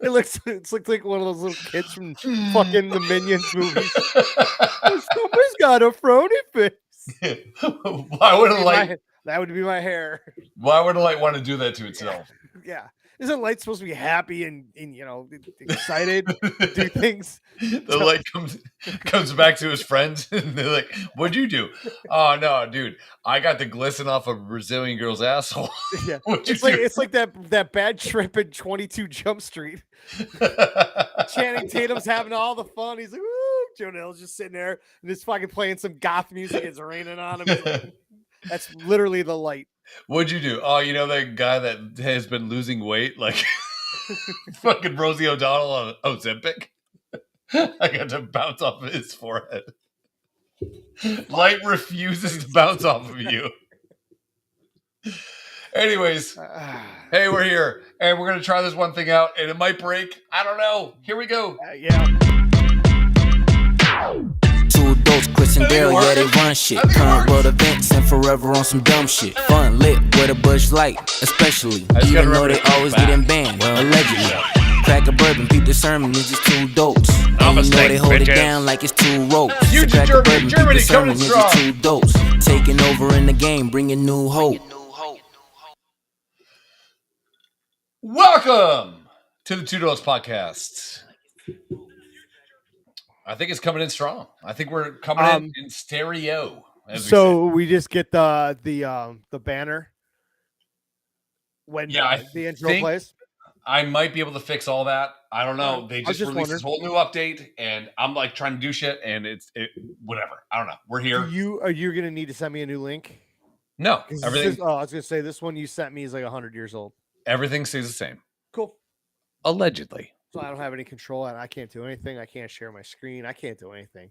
It's like one of those little kids from fucking the Minions movies. Somebody's got a frowny face. Why would a light? That would be my hair. Why would a light want to do that to itself? Yeah. Isn't light supposed to be happy and excited to do things? The light comes back to his friends and they're like, "What'd you do?" "Oh no, dude, I got the glisten off a Brazilian girl's asshole." Yeah, it's like that bad trip in 22 Jump Street. Channing Tatum's having all the fun. He's like, "Woo!" Jonah Hill's just sitting there and just fucking playing some goth music. It's raining on him. Like, that's literally the light. What'd you do? Oh, that guy that has been losing weight, like fucking Rosie O'Donnell on Ozempic. I got to bounce off of his forehead. Light refuses to bounce off of you. Anyways, hey, we're here, and we're going to try this one thing out, and it might break. I don't know. Here we go. Yeah. Two adults, Chris and Daryl, yeah, they run shit. Current world events and forever on some dumb shit. Fun lit with a Bush Light, especially. Even though they always getting banned, allegedly. Crack a bourbon, peep the sermon, it's just two dolts. And you know they hold it down like it's two ropes. Huge Crack a bourbon, peep Germany, the sermon, it's strong. just two dolts. Taking over in the game, bringing new hope. Welcome to the Two Dolts podcast. I think it's coming in strong. I think we're coming in stereo. So we just get the banner when the intro plays. I might be able to fix all that. I don't know. They just released this whole new update, and I'm like trying to do shit, and it's whatever. I don't know. We're here. Are you gonna need to send me a new link? No, everything. I was gonna say this one you sent me is like 100 years old. Everything stays the same. Cool. Allegedly. So I don't have any control, and I can't do anything. I can't share my screen. I can't do anything.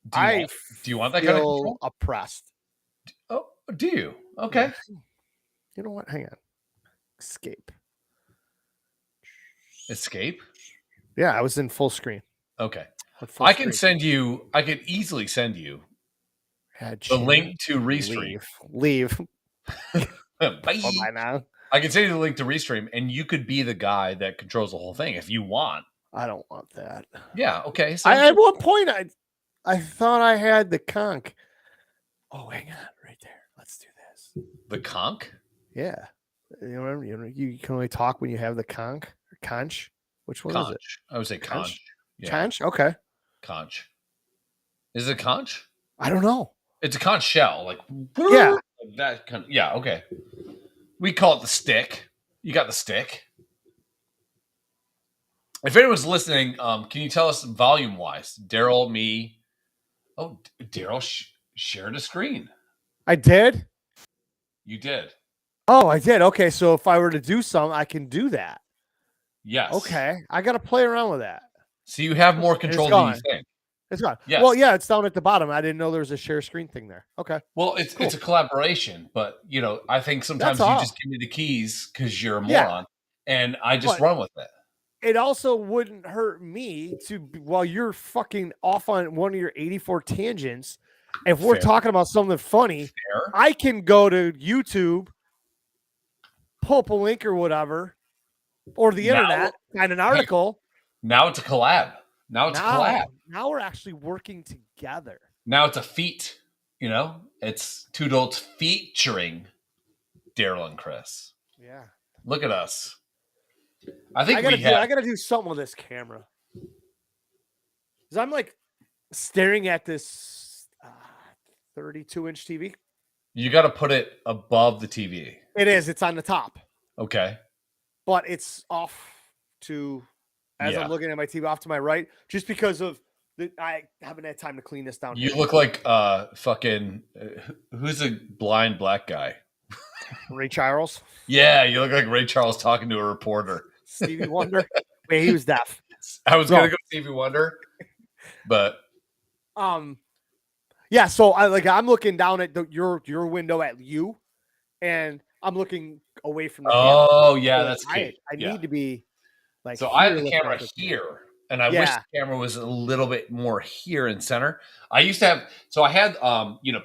Do you want that kind of control? Oppressed. Oh, do you? Okay. Yeah. You know what? Hang on. Escape? Yeah, I was in full screen. Okay. I can easily send you the link to Restream. Leave. Bye now. I can send you the link to Restream, and you could be the guy that controls the whole thing if you want. I don't want that. Yeah, okay. So at one point, I thought I had the conch. Oh, hang on, right there. Let's do this. The conch? Yeah. You can only talk when you have the conch or conch. Which one is it? I would say conch. Yeah. Conch? Okay. Conch. Is it conch? I don't know. It's a conch shell. Like, yeah. That kind of, yeah, okay. We call it the stick. You got the stick. If anyone's listening, can you tell us volume-wise? Daryl, me. Oh, Daryl shared a screen. I did? You did. Oh, I did. Okay, so if I were to do something, I can do that. Yes. Okay. I got to play around with that. So you have more control than you think. It's gone. Yes. Well, yeah, it's down at the bottom. I didn't know there was a share screen thing there. Okay. Well, it's a collaboration, but I think sometimes you just give me the keys because you're a moron, and I just run with it. It also wouldn't hurt me while you're fucking off on one of your 84 tangents. If we're talking about something funny, I can go to YouTube, pull up a link or whatever, or the internet, find an article. Now it's a collab. Now Now we're actually working together. Now it's a feat. It's Two Dolts featuring Daryl and Chris. Yeah. Look at us. I gotta do something with this camera. Because I'm like staring at this 32-inch TV. You got to put it above the TV. It is. It's on the top. Okay. But it's off to, as I'm looking at my TV, off to my right, just because of I haven't had time to clean this down. You look like fucking who's a blind black guy? Ray Charles. Yeah, you look like Ray Charles talking to a reporter. Stevie Wonder. Wait, he was deaf. I was gonna go Stevie Wonder, but yeah. So I'm looking down at your window at you, and I'm looking away from the camera. Oh yeah, that's key. I need to be like. So I have the camera here, and I wish the camera was a little bit more here in center. I used to have, I had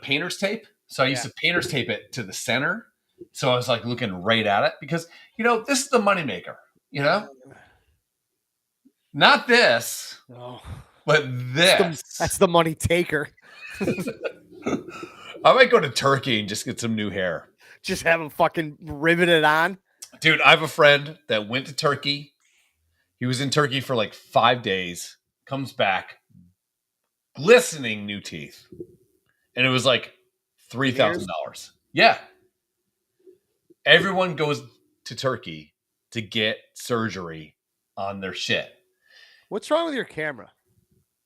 painter's tape, so I used to painter's tape it to the center. So I was like looking right at it because, this is the moneymaker, Not this, Oh, but this. that's the money taker. I might go to Turkey and just get some new hair. Just have him fucking riveted on. Dude, I have a friend that went to Turkey. He was in Turkey for like 5 days, comes back, glistening new teeth. And it was like $3,000. Yeah. Everyone goes to Turkey to get surgery on their shit. What's wrong with your camera?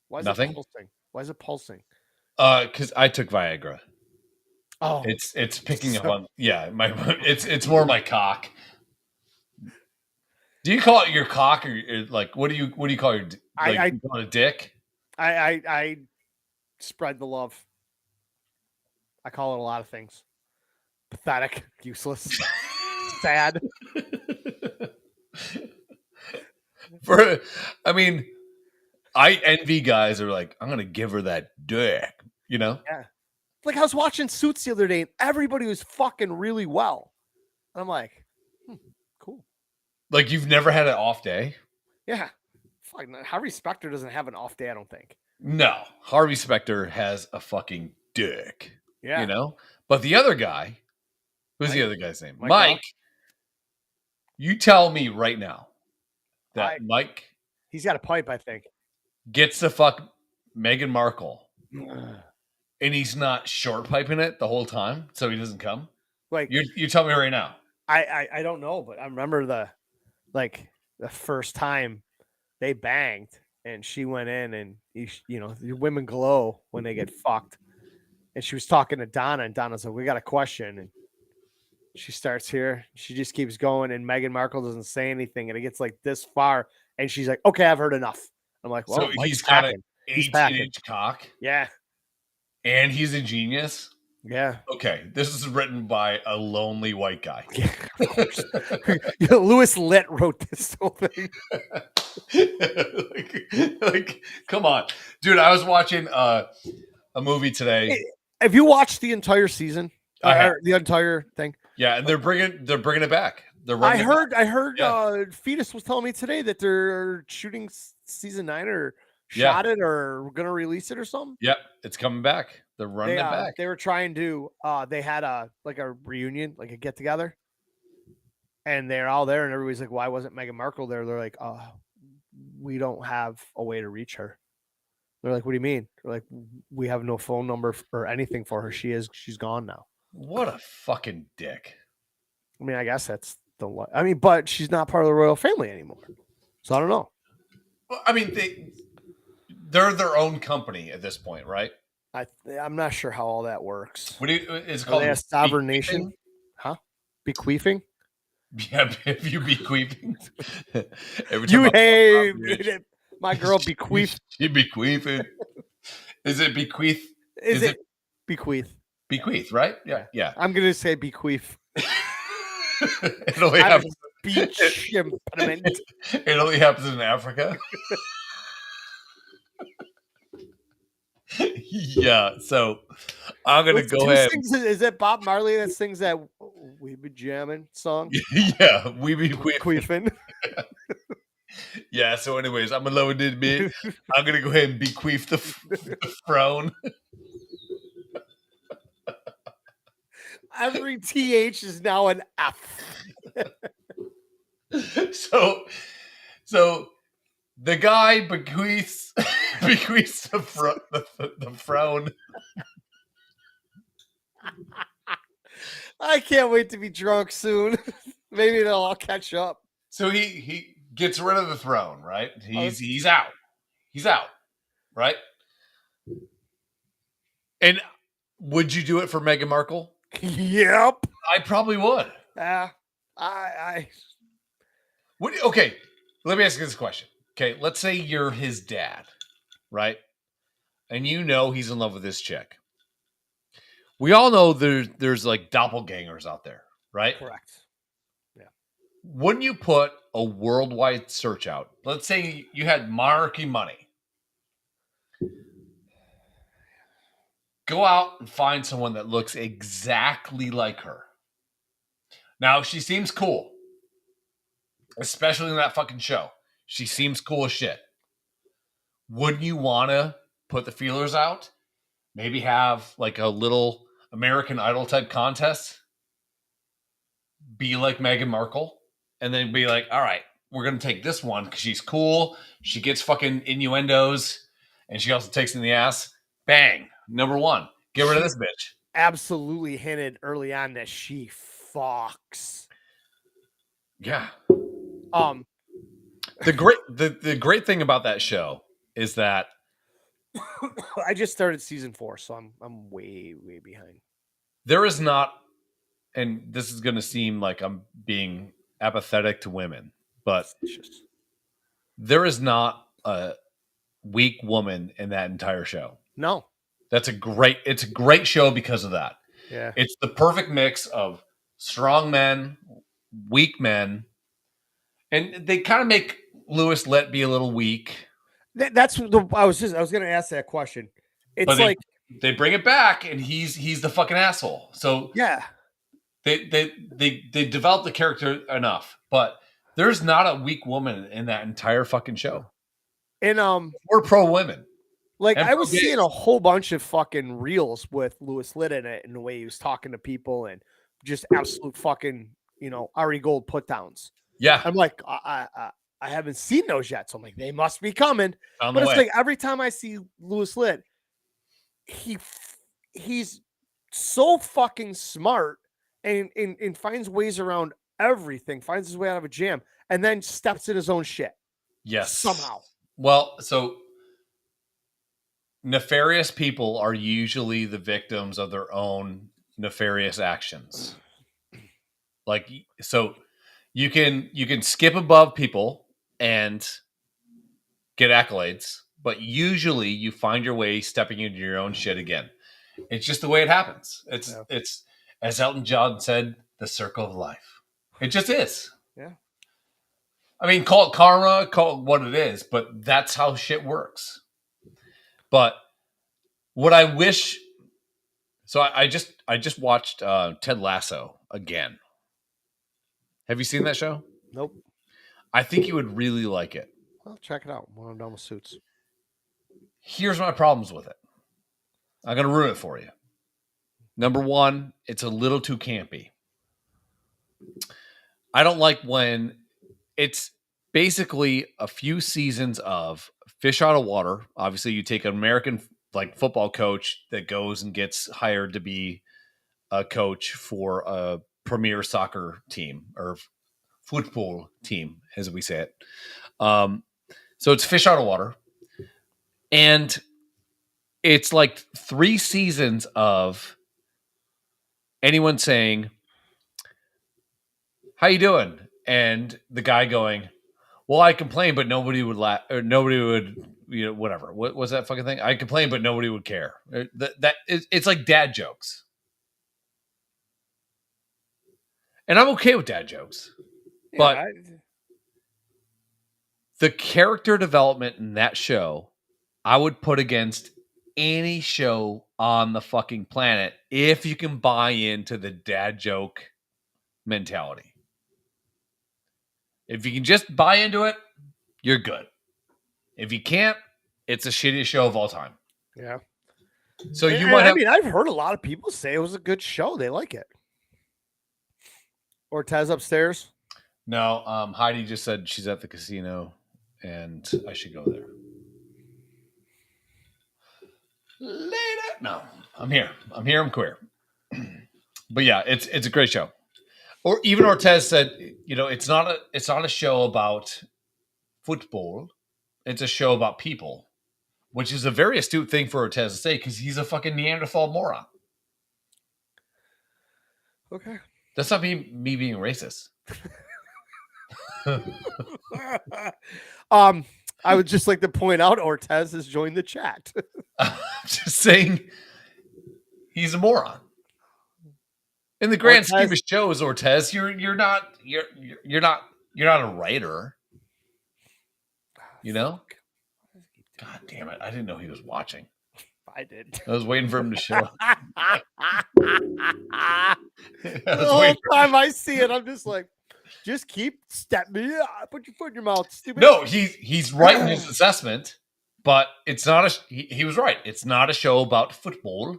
Why is Nothing. it pulsing? Why is it pulsing? Because I took Viagra. Oh, it's picking up on it's more my cock. Do you call it your cock or like what do you call your you call it a dick? I spread the love. I call it a lot of things. Pathetic, useless, sad. I envy guys who are like, I'm gonna give her that dick, you know? Yeah. Like I was watching Suits the other day and everybody was fucking really well. And I'm like, cool. Like you've never had an off day? Yeah. Fuck, Harvey Specter doesn't have an off day, I don't think. No. Harvey Specter has a fucking dick. Yeah. You know? But the other guy, who's the other guy's name? Mike. You tell me right now that Mike, he's got a pipe, I think, gets to fuck Meghan Markle and he's not short piping it the whole time so he doesn't come. Like you tell me right now. I don't know, but I remember the first time they banged and she went in and women glow when they get fucked. And she was talking to Donna and Donna's like, we got a question. And she starts here. She just keeps going and Meghan Markle doesn't say anything. And it gets like this far. And she's like, okay, I've heard enough. I'm like, well, so he's got an 18-inch cock. Yeah. And he's a genius. Yeah. Okay. This is written by a lonely white guy. Yeah, Louis Litt wrote this whole thing. like, come on. Dude, I was watching a movie today. Have you watched the entire season? The entire thing? Yeah, and they're bringing it back. I heard Fetus was telling me today that they're shooting season 9 or shot it or going to release it or something. Yep, it's coming back. They're running it back. They were trying to they had a reunion, like a get together. And they're all there and everybody's like, why wasn't Meghan Markle there? They're like, we don't have a way to reach her. They're like, what do you mean? They're like, we have no phone number or anything for her. She's gone now. What a fucking dick. I mean, I guess that's but she's not part of the royal family anymore. So I don't know. Well, I mean, they're their own company at this point, right? I'm not sure how all that works. What is it called? Are they a sovereign nation? Huh? Bequeathing? Yeah, if you bequeathing. My girl bequeath. She bequeathing. Is it bequeath? Is it bequeath? Bequeath, right? Yeah. I'm gonna say bequeath. It only happens. Beach impediment. It only happens in Africa. Yeah, so I'm gonna go ahead. Is it Bob Marley that sings that "We Be Jamming" song? Yeah, we be queefing. Yeah. So, anyways, I'm gonna load it bit. I'm gonna go ahead and bequeath the throne. Every TH is now an F. So the guy bequeaths the throne. I can't wait to be drunk soon. Maybe they'll all catch up. So he gets rid of the throne, right? He's out. He's out, right? And would you do it for Meghan Markle? Yep. I probably would. Okay, let me ask you this question. Okay, let's say you're his dad, right? And you know he's in love with this chick. We all know there's like doppelgangers out there, right? Correct. Yeah. Wouldn't you put a worldwide search out? Let's say you had monarchy money. Go out and find someone that looks exactly like her. Now, she seems cool, especially in that fucking show. She seems cool as shit. Wouldn't you want to put the feelers out? Maybe have like a little American Idol type contest? Be like Meghan Markle? And then be like, all right, we're going to take this one because she's cool. She gets fucking innuendos. And she also takes in the ass. Bang. Number one. Get rid of this bitch. Absolutely hinted early on that she fucks. Yeah. The great thing about that show is that I just started season 4, so I'm way behind. There is not, and this is going to seem like I'm being apathetic to women, but there is not a weak woman in that entire show. No. It's a great show because of that. Yeah. It's the perfect mix of strong men, weak men, and they kind of make Louis Litt be a little weak. That's I was going to ask that question. It's like they bring it back, and he's the fucking asshole. So yeah, they develop the character enough, but there's not a weak woman in that entire fucking show. And we're pro women. Like I was seeing a whole bunch of fucking reels with Louis Litt in it, and the way he was talking to people, and just absolute fucking Ari Gold put downs. Yeah, I'm like I haven't seen those yet, so I'm like they must be coming. But it's like every time I see Louis Litt, he's so fucking smart and finds ways around everything, finds his way out of a jam, and then steps in his own shit. Yes, somehow. Well, so nefarious people are usually the victims of their own nefarious actions. Like, so you can skip above people and get accolades, but usually you find your way stepping into your own shit again. It's just the way it happens. It's as Elton John said, the circle of life. It just is. Yeah. I mean, call it karma, call it what it is, but that's how shit works. But what I wish, so I just watched Ted Lasso again. Have you seen that show? Nope. I think you would really like it. Well, check it out when I'm done with Suits. Here's my problems with it. I'm going to ruin it for you. Number one, it's a little too campy. I don't like when it's basically a few seasons of fish out of water. Obviously, you take an American football coach that goes and gets hired to be a coach for a premier soccer team or football team, as we say it. So it's fish out of water. And it's like 3 seasons of anyone saying, "How you doing?" And the guy going, "Well, I complained, but nobody would laugh, or nobody would, whatever." What was that fucking thing? I complained, but nobody would care. It's like dad jokes. And I'm okay with dad jokes. Yeah, but the character development in that show, I would put against any show on the fucking planet if you can buy into the dad joke mentality. If you can just buy into it, you're good. If you can't, it's the shittiest show of all time. Yeah. So you might have... I mean, I've heard a lot of people say it was a good show. They like it. Ortez upstairs? No, Heidi just said she's at the casino and I should go there. Later. No, I'm here. I'm queer. But yeah, it's a great show. Or even Ortez said, it's not a show about football. It's a show about people, which is a very astute thing for Ortez to say because he's a fucking Neanderthal moron. Okay. That's not me being racist. I would just like to point out Ortez has joined the chat. I'm just saying he's a moron. In the grand scheme of shows, Ortez, you're not a writer. God damn it! I didn't know he was watching. I did. I was waiting for him to show up. The whole time I see it, I'm just like, Just keep stepping. Put your foot in your mouth, stupid. No, he's right in his assessment, but it's not he was right. It's not a show about football.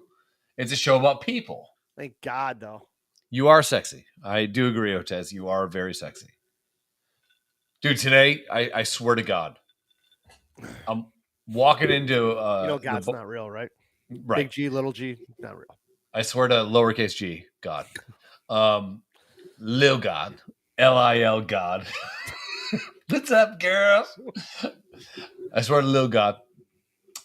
It's a show about people. Thank God, though. You are sexy. I do agree, Otez. You are very sexy. Dude, today, I swear to God, I'm walking into... God's not real, right? Right. Big G, little G, not real. I swear to lowercase g, God. Lil God. Lil God. What's up, girls? I swear to Lil God.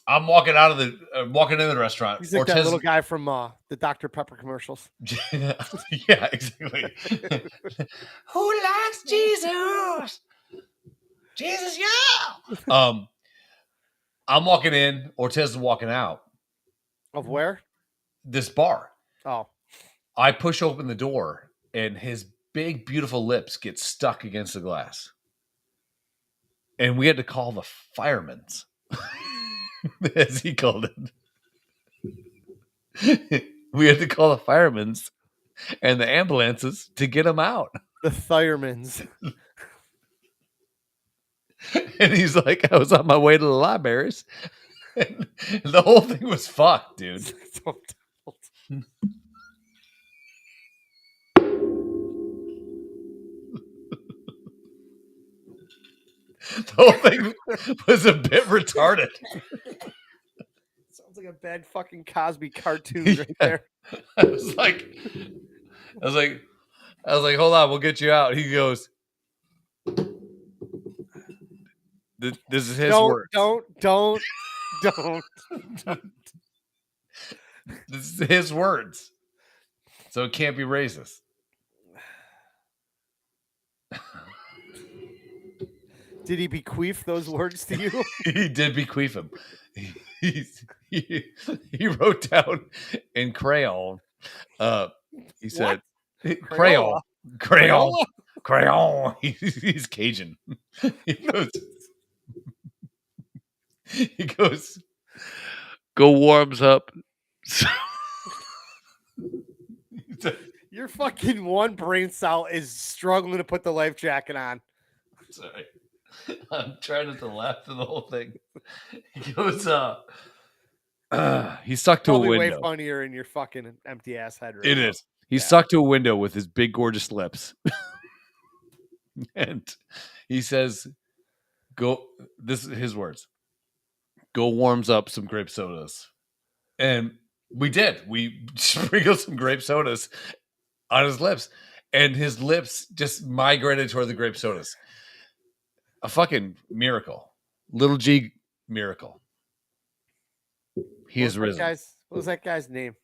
I'm walking into the restaurant. He's like that little guy from the Dr. Pepper commercials. Yeah, exactly. Who likes Jesus? Jesus, yeah. I'm walking in. Ortez is walking out. Of where? This bar. Oh. I push open the door, and his big, beautiful lips get stuck against the glass. And we had to call the firemen's, as he called it. We had to call the firemen's and the ambulances to get him out. The firemen's. And he's like, I was on my way to the libraries. And the whole thing was fucked, dude. The whole thing was a bit retarded. Sounds like a bad fucking Cosby cartoon right there. I was like, hold on, we'll get you out. He goes, this is his word. Don't. This is his words. So it can't be racist. Did he bequeath those words to you? He did bequeath them. He wrote down in crayon. He said, crayon. He's Cajun. He goes, go warms up. Your fucking one brain cell is struggling to put the life jacket on. Sorry. I'm trying not to laugh through the whole thing. He goes, he's stuck to a window. Way funnier in your fucking empty ass head. Right it now. Is. He's stuck to a window with his big, gorgeous lips. And he says, this is his words. Go warms up some grape sodas. And we did. We sprinkled some grape sodas on his lips. And his lips just migrated toward the grape sodas. A fucking miracle. Little G miracle. He is risen. What was that guy's name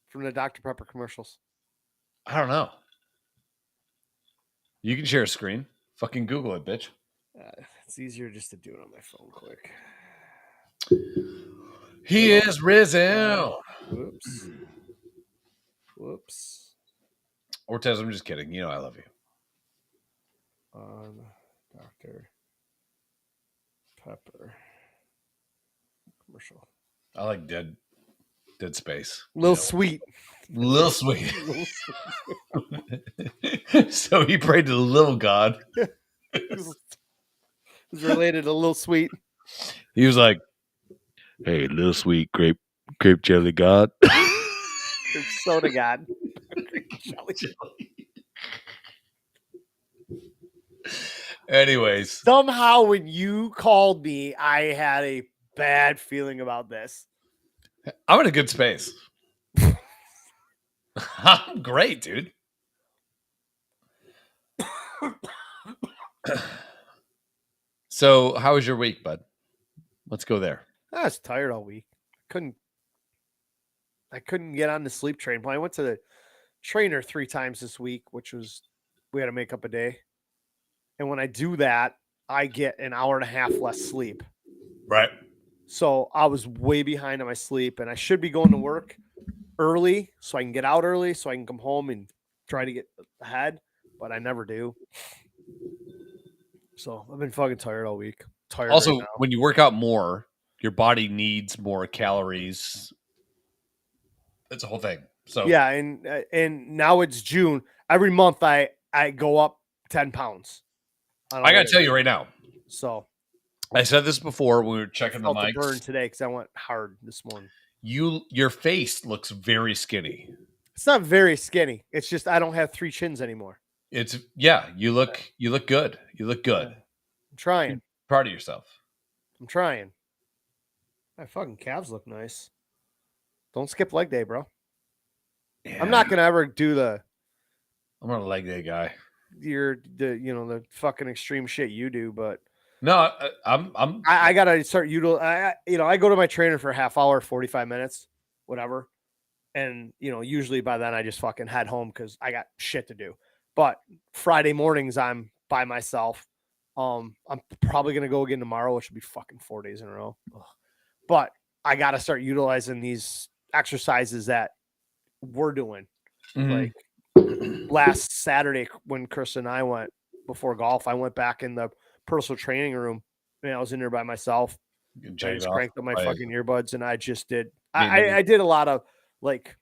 from the Dr. Pepper commercials? I don't know. You can share a screen. Fucking Google it, bitch. It's easier just to do it on my phone quick. He is risen. Whoops. Ortez, I'm just kidding. You know I love you. Dr. Pepper commercial. I like Dead Space. Little sweet. So he prayed to the little God. He's related to Little Sweet. He was like, hey, Little Sweet grape jelly God. Grape soda God. Jelly. Anyways. Somehow when you called me, I had a bad feeling about this. I'm in a good space. I'm great, dude. So, how was your week, bud? Let's go there. I was tired all week. I couldn't get on the sleep train. I went to the trainer 3 times this week, we had to make up a day. And when I do that, I get an hour and a half less sleep. Right. So I was way behind on my sleep, and I should be going to work early so I can get out early so I can come home and try to get ahead, but I never do. So I've been fucking tired all week. Also, right, when you work out more, your body needs more calories. It's a whole thing. So yeah, and now it's June. Every month I go up 10 pounds. I got to tell you right now. So I said this before when we were checking the mics. mics. Burn today because I went hard this morning. Your face looks very skinny. It's not very skinny. It's just I don't have 3 chins anymore. You look good. You look good. I'm trying. You're proud of yourself. I'm trying. My fucking calves look nice. Don't skip leg day, bro. Yeah. I'm not gonna ever do the. I'm not a leg day guy. The fucking extreme shit you do, but no, I gotta start I go to my trainer for a half hour, 45 minutes, whatever. And, usually by then I just fucking head home because I got shit to do. But Friday mornings I'm by myself. I'm probably going to go again tomorrow, which will be fucking 4 days in a row. Ugh. But I got to start utilizing these exercises that we're doing. Like last Saturday when Chris and I went before golf, I went back in the personal training room. I was in there by myself. I just cranked up my fucking earbuds and I just did. I did a lot of like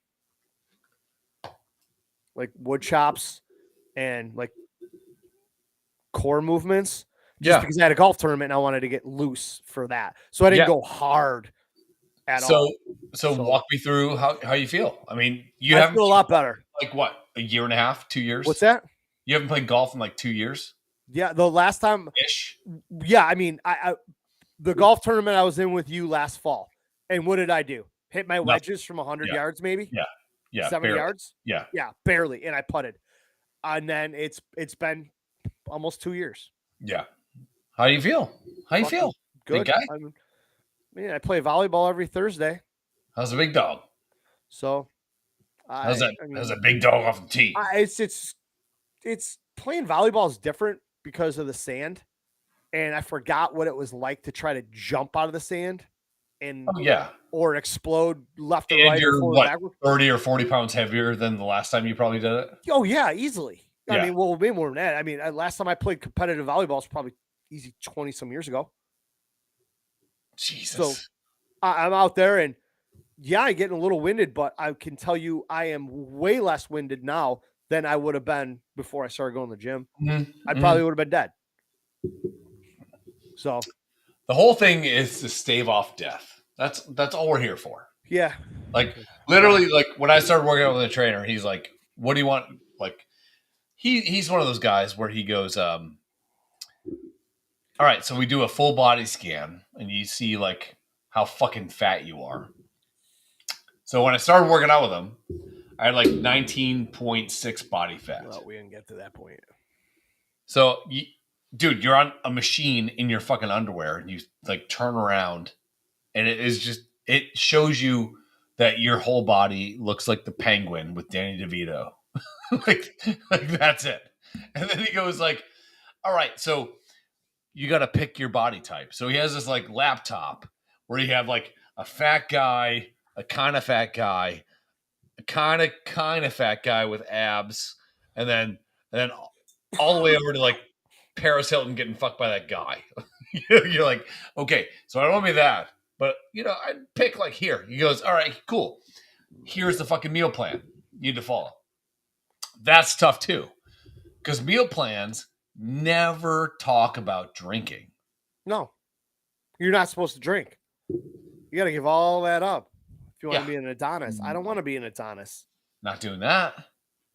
wood chops and like core movements just because I had a golf tournament and I wanted to get loose for that. So I didn't go hard at all. So walk me through how you feel. I mean, I feel a lot better. Like what? A year and a half, 2 years? What's that? You haven't played golf in like 2 years? Yeah. The last time. Ish. Yeah. I mean, I the golf tournament I was in with you last fall. And what did I do? Hit my wedges from 100 yards, maybe? Yeah. Yeah. 70 yards? Yeah. Yeah. Barely. And I putted. And then it's been almost 2 years. Yeah. How do you feel? Good. Big guy? I play volleyball every Thursday. How's the big dog? So how's a big dog off the tee? It's playing volleyball is different because of the sand. And I forgot what it was like to try to jump out of the sand and or explode left or right. You're what, 30 or 40 pounds heavier than the last time you probably did it? Oh yeah, easily. I mean, well, way more than that. I mean, last time I played competitive volleyball was probably easy 20 some years ago. Jesus. So I'm out there and I'm getting a little winded, but I can tell you I am way less winded now than I would have been before I started going to the gym. I probably would have been dead. So the whole thing is to stave off death. That's all we're here for. Yeah. Like literally, like when I started working out with a trainer, he's like, "What do you want?" Like he's one of those guys where he goes, "All right, so we do a full body scan, and you see like how fucking fat you are." So when I started working out with him, I had like 19.6 body fat. Well, we didn't get to that point. So, dude, you're on a machine in your fucking underwear, and you like turn around, and it shows you that your whole body looks like the Penguin with Danny DeVito. like that's it. And then he goes like, "All right, so you got to pick your body type." So he has this like laptop where you have like a fat guy, a kind of fat guy, a kind of fat guy with abs, and then all the way over to like Paris Hilton getting fucked by that guy. You're like, okay, so I don't want to be that, but I'd pick like here. He goes, all right, cool. Here's the fucking meal plan you need to follow. That's tough too, because meal plans never talk about drinking. No, you're not supposed to drink. You got to give all that up if you want to be an Adonis. I don't want to be an Adonis. Not doing that.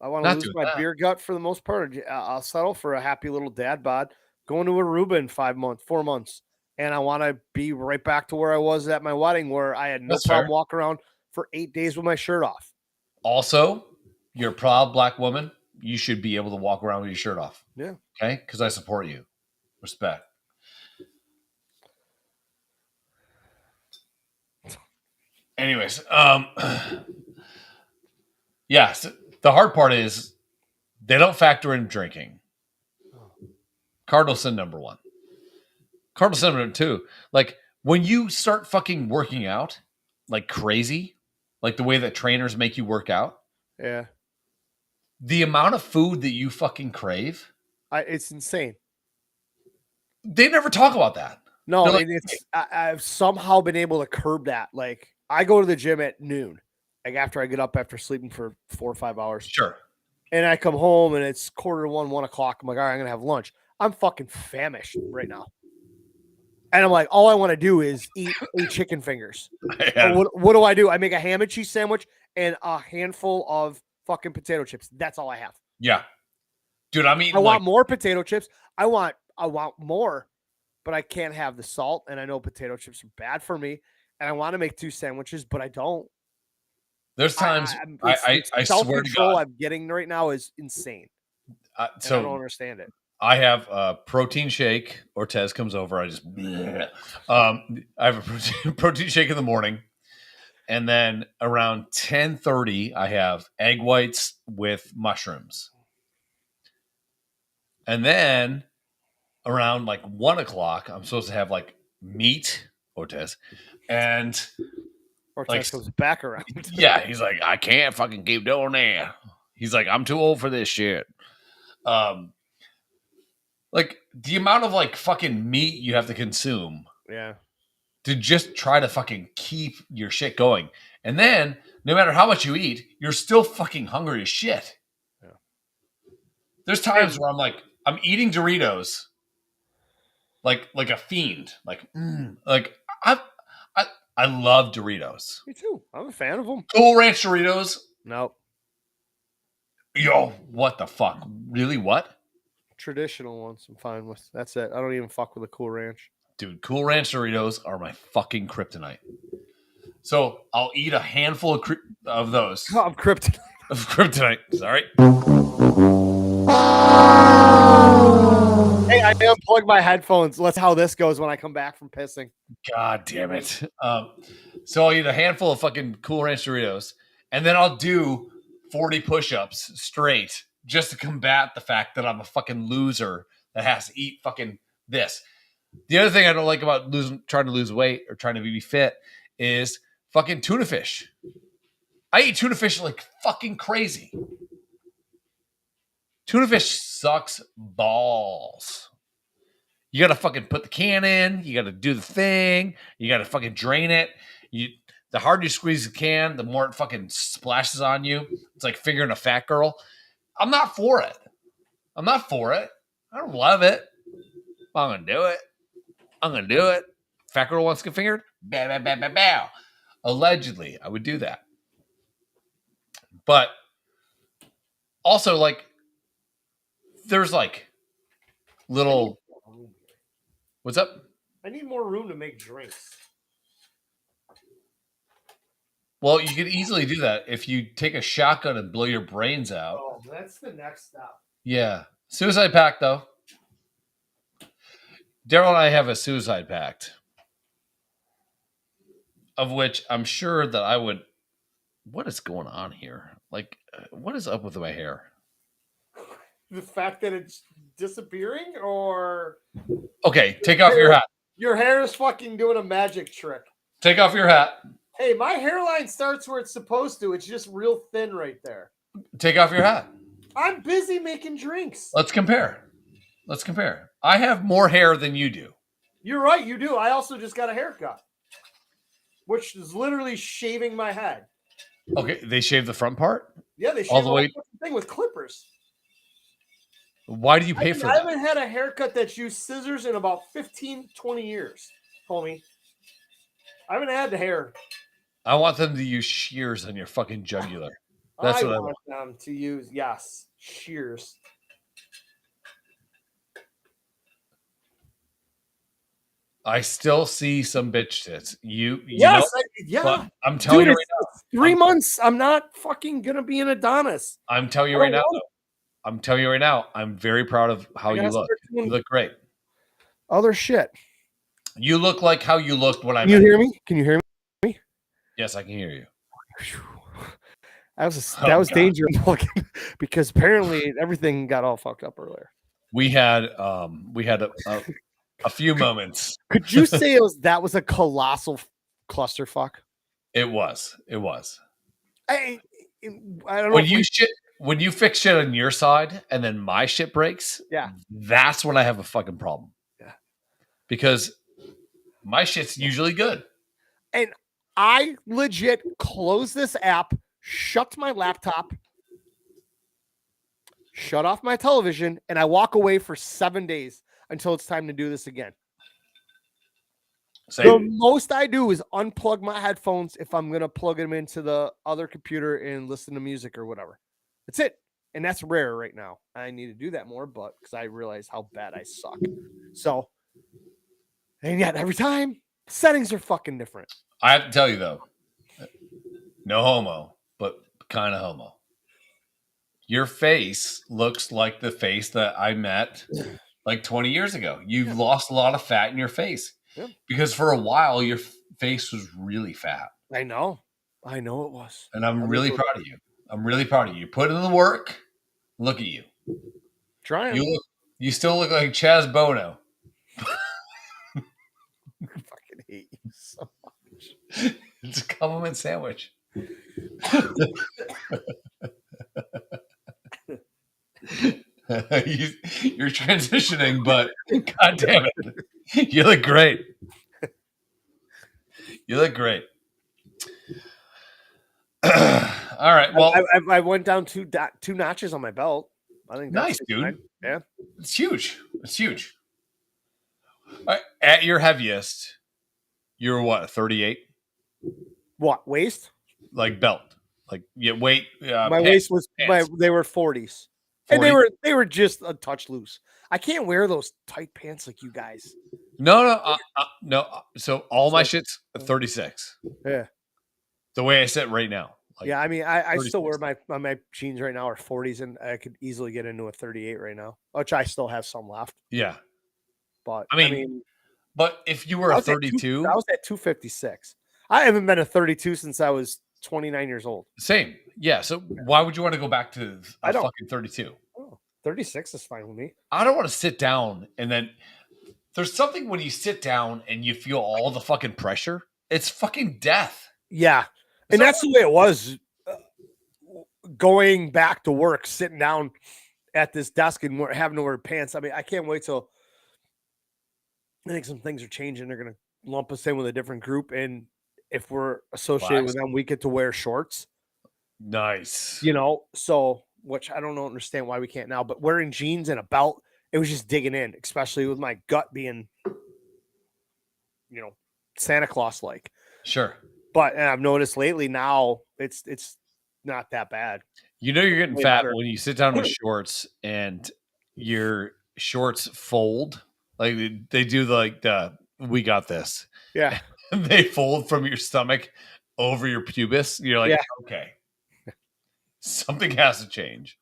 I want to lose my beer gut for the most part. I'll settle for a happy little dad bod, going to Aruba in 4 months. And I want to be right back to where I was at my wedding, where I had no problem walking around for 8 days with my shirt off. Also, you're a proud black woman. You should be able to walk around with your shirt off. Yeah. Okay? Because I support you. Respect. Anyways, so the hard part is they don't factor in drinking. Cardinal sin number 1. Cardinal sin number 2. Like when you start fucking working out like crazy, like the way that trainers make you work out. Yeah. The amount of food that you fucking crave. It's insane. They never talk about that. No, like, I've somehow been able to curb that. Like I go to the gym at noon, like after I get up after sleeping for 4 or 5 hours. Sure. and I come home and it's 1:45, 1:00. I'm like, all right, I'm gonna have lunch. I'm fucking famished right now. And I'm like, all I want to do is eat 8 chicken fingers. What do I do? I make a ham and cheese sandwich and a handful of fucking potato chips. That's all I have. Yeah. Dude, I mean, I want more potato chips. I want more, but I can't have the salt. And I know potato chips are bad for me. And I want to make 2 sandwiches, but I don't. There's times I self-control I'm getting right now is insane. So I don't understand it. I have a protein shake. Ortez comes over. I just I have a protein shake in the morning, and then around 10:30 I have egg whites with mushrooms, and then around like 1:00 I'm supposed to have like meat, Ortez, and Ortez comes back around. Yeah, he's like, I can't fucking keep doing that. He's like, I'm too old for this shit. Like the amount of like fucking meat you have to consume. Yeah. To just try to fucking keep your shit going. And then no matter how much you eat, you're still fucking hungry as shit. Yeah. There's times where I'm like, I'm eating Doritos like a fiend. Like I love Doritos. Me too. I'm a fan of them. Cool Ranch Doritos. Nope. Yo, what the fuck? Really? What? Traditional ones I'm fine with. That's it. I don't even fuck with a Cool Ranch. Dude, Cool Ranch Doritos are my fucking kryptonite. So I'll eat a handful of those. Oh, I'm kryptonite. Of kryptonite. Sorry. Hey, I unplugged my headphones. Let's see how this goes when I come back from pissing. God damn it. So I'll eat a handful of fucking Cool Ranch Doritos, and then I'll do 40 push-ups straight just to combat the fact that I'm a fucking loser that has to eat fucking this. The other thing I don't like about trying to lose weight or trying to be fit is fucking tuna fish. I eat tuna fish like fucking crazy. Tuna fish sucks balls. You got to fucking put the can in. You got to do the thing. You got to fucking drain it. The harder you squeeze the can, the more it fucking splashes on you. It's like fingering a fat girl. I'm not for it. I don't love it. I'm going to do it. Fat girl wants to get fingered? Bow, bow, bow, bow, bow. Allegedly, I would do that. But also, like, there's like little... What's up? I need more room to make drinks. Well, you could easily do that if you take a shotgun and blow your brains out. Oh, that's the next step. Yeah. Suicide pact, though. Daryl and I have a suicide pact, of which I'm sure that I would... What is going on here? Like, what is up with my hair? The fact that it's disappearing, or... Okay, take off your hat. Your hair is fucking doing a magic trick. Take off your hat. Hey, my hairline starts where it's supposed to. It's just real thin right there. Take off your hat. I'm busy making drinks. Let's compare. I have more hair than you do. You're right, you do. I also just got a haircut, which is literally shaving my head. Okay, they shave the front part? Yeah, they shave all the way thing with clippers. Why do you pay for that? I haven't had a haircut that's used scissors in about 15, 20 years, homie. I haven't had the hair. I want them to use shears on your fucking jugular. That's what I want them to use. Yes, shears. I still see some bitch tits. You yes, yeah. I'm telling you right now. 3 months. I'm not fucking gonna be an Adonis. I'm telling you right now. I'm very proud of how you look. You look great. Other shit. You look like how you looked when I. Can you hear me? Can you hear me? Yes, I can hear you. That was dangerous because apparently everything got all fucked up earlier. We had a few moments. Could you say that was a colossal clusterfuck? It was. I don't know. When you fix shit on your side and then my shit breaks, yeah, that's when I have a fucking problem. Yeah, because my shit's usually good. And I legit closed this app, shut my laptop, shut off my television, and I walk away for 7 days until it's time to do this again. Same. The most I do is unplug my headphones if I'm going to plug them into the other computer and listen to music or whatever. That's it. And that's rare right now. I need to do that more, but because I realize how bad I suck. So, and yet every time, settings are fucking different. I have to tell you, though, no homo, but kind of homo. Your face looks like the face that I met like 20 years ago. You've lost a lot of fat in your face. Yeah. Because for a while, your face was really fat. I know it was. And I'm really proud of you. I'm really proud of you. Put in the work. Look at you. Trying. You still look like Chaz Bono. I fucking hate you so much. It's a compliment sandwich. You're transitioning, but God damn it. You look great. You look great. All right. Well, I went down two notches on my belt. I think that's nice, dude. Fine. Yeah, it's huge. It's huge. Right. At your heaviest, you're what? 38. What waist? Like belt. Like weight. My waist was they were 40s, 40? And they were just a touch loose. I can't wear those tight pants like you guys. No. So all my shit's 36. Yeah. The way I sit right now. Like yeah, I mean, I still wear my jeans right now are 40s, and I could easily get into a 38 right now, which I still have some left. Yeah. But I mean but if you were a 32, I was at 256. I haven't been a 32 since I was 29 years old. Same. Yeah. So why would you want to go back to a fucking 32? Oh, 36 is fine with me. I don't want to sit down and then there's something when you sit down and you feel all the fucking pressure. It's fucking death. Yeah. And that's the way it was going back to work, sitting down at this desk and having to wear pants. I mean, I can't wait till I think some things are changing. They're going to lump us in with a different group. And if we're associated with them, we get to wear shorts. Nice. So, which I don't understand why we can't now, but wearing jeans and a belt, it was just digging in, especially with my gut being, Santa Claus-like. Sure. But I've noticed lately now it's not that bad. You're getting fat when you sit down with shorts and your shorts fold. Like they do we got this. Yeah. They fold from your stomach over your pubis. You're like, okay, something has to change.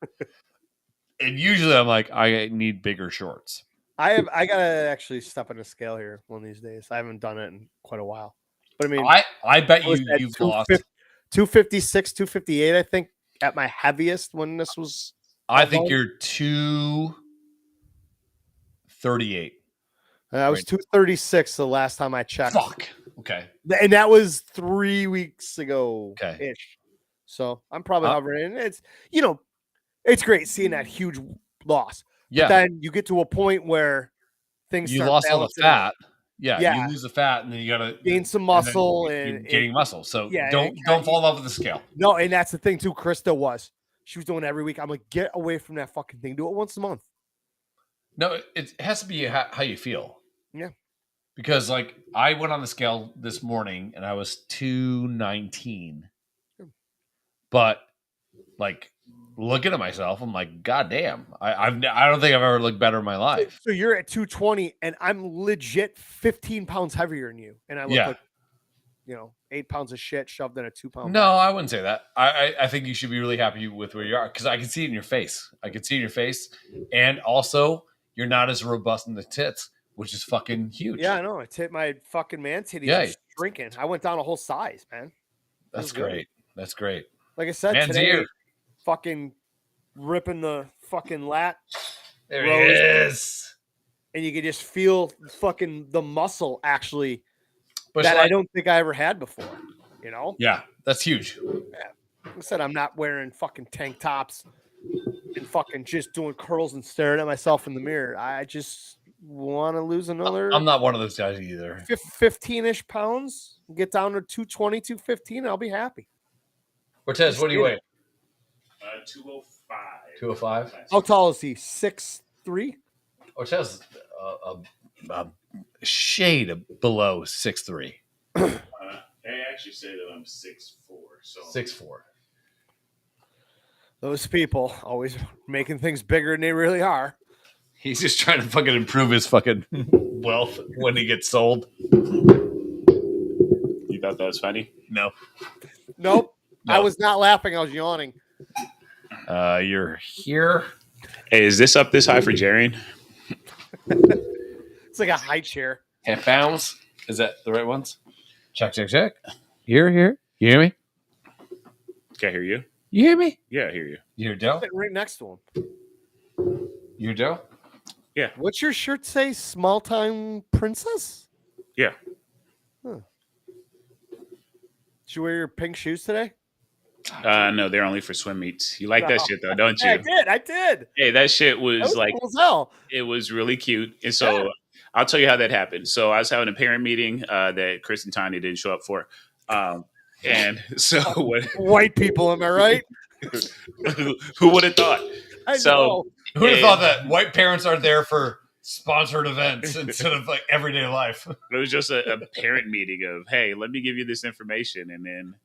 And usually I'm like, I need bigger shorts. I gotta actually step on a scale here one of these days. I haven't done it in quite a while. But I mean, I bet you've lost 256, 258, I think, at my heaviest when this was. I think you're 238. I was 236 the last time I checked. Fuck. Okay. And that was 3 weeks ago. Okay. Ish. So I'm probably hovering. It's it's great seeing that huge loss. Yeah. But then you get to a point where things you lost all the fat. Yeah, you lose the fat, and then you gotta gain some muscle, and gaining muscle. So yeah, don't fall in love with the scale. No, and that's the thing too. Krista she was doing it every week. I'm like, get away from that fucking thing. Do it once a month. No, it has to be how you feel. Yeah. Because like I went on the scale this morning and I was 219, but like looking at myself, I'm like, God damn, I don't think I've ever looked better in my life. So you're at 220, and I'm legit 15 pounds heavier than you, and I look like 8 pounds of shit shoved in a 2 pound. No, I wouldn't say that. I think you should be really happy with where you are because I can see it in your face. And also you're not as robust in the tits, which is fucking huge. Yeah, I know. It's hit my fucking man titties are shrinking. I went down a whole size, man. That's great. That's great. Like I said, today, fucking ripping the fucking lat. There he is. And you can just feel fucking the muscle actually but that I don't think I ever had before. Yeah, that's huge. Yeah. Like I said, I'm not wearing fucking tank tops and fucking just doing curls and staring at myself in the mirror. I just want to lose another. I'm not one of those guys either. 15-ish pounds, get down to 220, 215, and I'll be happy. Cortez, what do you weigh? 205. 205. How tall is he? 6'3"? Which has a shade below 6'3". They actually say that I'm 6'4". So 6'4". Those people always making things bigger than they really are. He's just trying to fucking improve his fucking wealth when he gets sold. you thought that was funny? No. Nope. No. I was not laughing. I was yawning. You're here. Hey, is this up this high for Jarian? It's like a high chair. Half pounds. Is that the right ones? Check. Here. You hear me? Can I hear you? You hear me? Yeah, I hear you. You hear Joe? Sitting right next to him. You hear Joe? Yeah. What's your shirt say? Small time princess? Yeah. Huh. Did you wear your pink shoes today? No, they're only for swim meets. You like that shit though, don't you? Yeah, I did. Hey, that shit was, That was like, cool as hell. it was really cute. And so I'll tell you how that happened. So I was having a parent meeting that Chris and Tanya didn't show up for. And so what? White people, am I right? Who would have thought? I So- know. Who would have thought that white parents are there for sponsored events instead of like everyday life? It was just a parent meeting of, hey, let me give you this information. And then,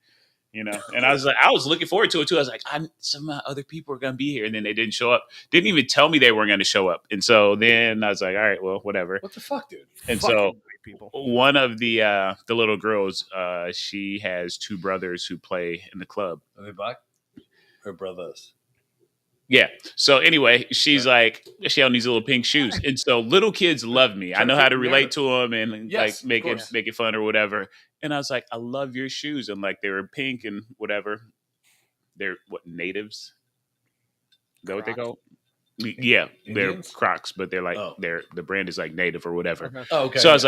and I was like, I was looking forward to it too. I was like, some other people are going to be here. And then they didn't show up. Didn't even tell me they weren't going to show up. And so then I was like, all right, well, whatever. What the fuck, dude? And Fucking so white people. one of the little girls, she has two brothers who play in the club. Are they black? Her brothers. Yeah. So anyway, she's like, she had these little pink shoes, and so little kids love me. I know how to relate to them and Yes, like of course. make it fun or whatever. And I was like, I love your shoes, and like they were pink and whatever. They're what, natives? Is that what they call? Yeah, they're Indians? Crocs, but they're like Oh. the brand is like native or whatever. Okay. Oh, okay. So I was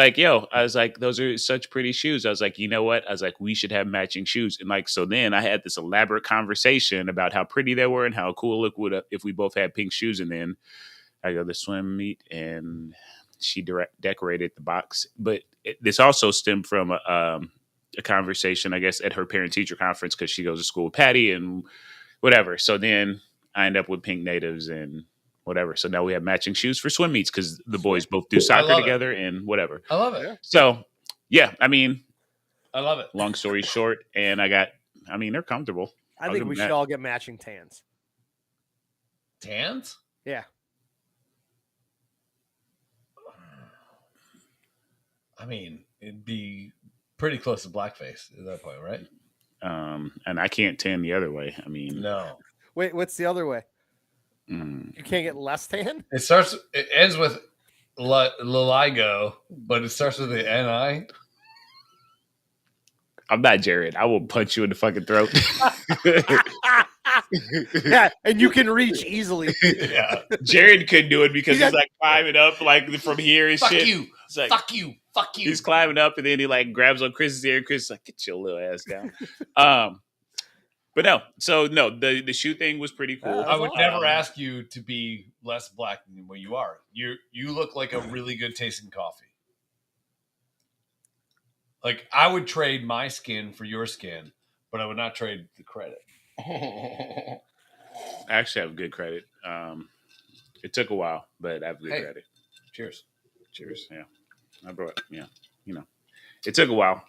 like, those are such pretty shoes. I was like, you know what? I was like, we should have matching shoes. And like, so then I had this elaborate conversation about how pretty they were and how cool it would if we both had pink shoes. And then I go to the swim meet and she decorated the box. But this also stemmed from a conversation, I guess, at her parent teacher conference because she goes to school with Patty and whatever. So then I end up with pink natives and whatever. So now we have matching shoes for swim meets because the boys both do soccer love it. together and whatever. I love it. So yeah, I mean, I love it. long story short, and they're comfortable. I I'll think give we them should that. all get matching tans. Tans? Yeah. I mean, it'd be pretty close to blackface at that point, right? And I can't tan the other way. I mean, No. Wait, what's the other way? mm, You can't get less tan? It ends with Liligo, but it starts with the NI. I'm not Jared. I will punch you in the fucking throat. Yeah, and you can reach easily. Yeah. Jared couldn't do it because You he's got- like climbing up like from here and Fuck shit. you. It's like, Fuck you. Fuck you. he's climbing up and then he like grabs on Chris's ear. Chris is like, get your little ass down. But no, the shoe thing was pretty cool. I would never ask you to be less black than what you are. You look like a really good tasting coffee. Like I would trade my skin for your skin, but I would not trade the credit. I actually have good credit. It took a while, but I have good Hey. credit. Cheers. Cheers. Yeah. I brought, it took a while.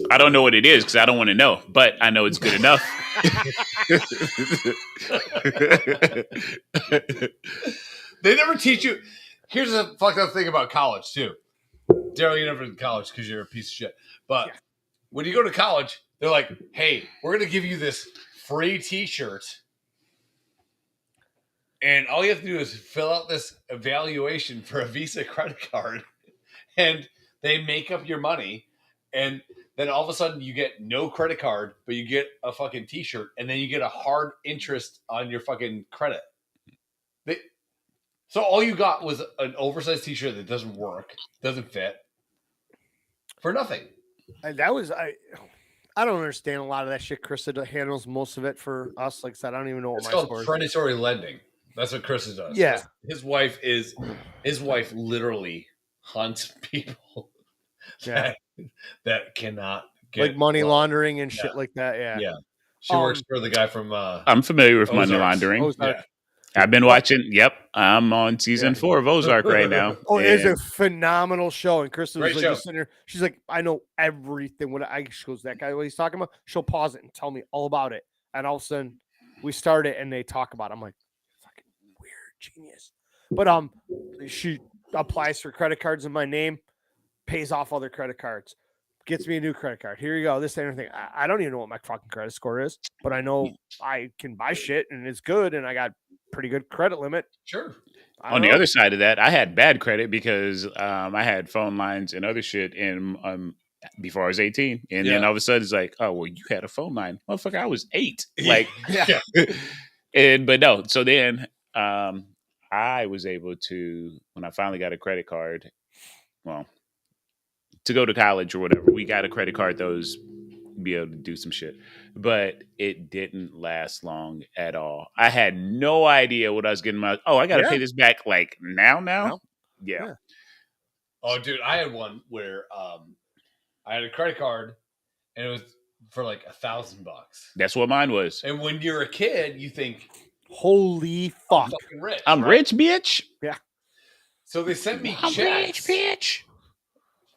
I don't know what it is because I don't want to know, but I know it's good enough. They never teach you. Here's a fucked up thing about college too. Daryl, you never in college because you're a piece of shit. But when you go to college, they're like, "Hey, we're gonna give you this free T-shirt, and all you have to do is fill out this evaluation for a Visa credit card, and they make up your money, and then all of a sudden you get no credit card, but you get a fucking T-shirt, and then you get a hard interest on your fucking credit." So all you got was an oversized T-shirt that doesn't work, doesn't fit, for nothing. I don't understand a lot of that shit. Chris handles most of it for us. Like I said, I don't even know what It's my called score is. predatory lending. That's what Chris does. Yeah. His wife literally hunts people Yeah. that cannot get Like money well. laundering and shit Yeah. like that. Yeah. Yeah. She works for the guy from. I'm familiar with money Ozarks. laundering. Ozark. Yeah. I've been watching. Yep, I'm on season 4 of Ozark right now. Oh, it is a phenomenal show. And Kristen was Great like show. just sitting there. She's like, I know everything. She goes, that guy, what he's talking about? She'll pause it and tell me all about it. And all of a sudden, we start it and they talk about it. I'm like, fucking weird genius. But she applies for credit cards in my name, pays off all their credit cards, gets me a new credit card. Here you go. This and everything. I don't even know what my fucking credit score is, but I know I can buy shit and it's good, and I got pretty good credit limit. Sure. On the other side of that, I had bad credit because I had phone lines and other shit in before I was 18. And then all of a sudden it's like, oh, well, you had a phone line. Motherfucker, I was 8. Like, but no. So then I was able to, when I finally got a credit card, well, to go to college or whatever, we got a credit card that was be able to do some shit. But it didn't last long at all. I had no idea what I was getting I got to pay this back like now? Yeah. Oh, dude, I had one where I had a credit card and it was for like $1,000. That's what mine was. And when you're a kid, you think, holy fuck, I'm fucking rich. I'm rich, bitch. Yeah. So they sent me I'm checks rich, bitch.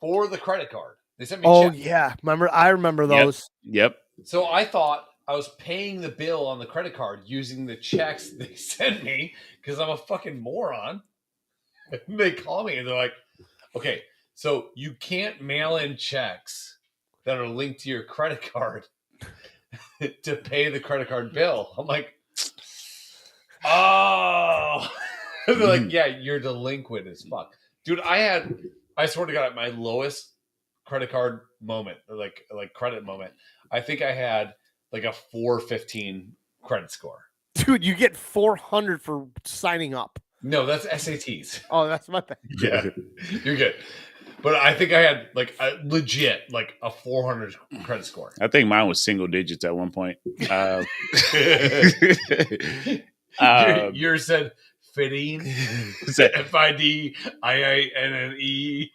for the credit card. They sent me checks. Yeah. I remember those. Yep. So I thought I was paying the bill on the credit card using the checks they sent me because I'm a fucking moron. And they call me and they're like, okay, so you can't mail in checks that are linked to your credit card to pay the credit card bill. I'm like, oh. They're like, yeah, you're delinquent as fuck. Dude, I swear to God, my lowest credit card moment, or like credit moment, I think I had like a 415 credit score. Dude, you get 400 for signing up. No, that's SATs. Oh, that's my thing. Yeah, you're good. But I think I had like a legit like a 400 credit score. I think mine was single digits at one point. Yours said fitting, FID, IINNE.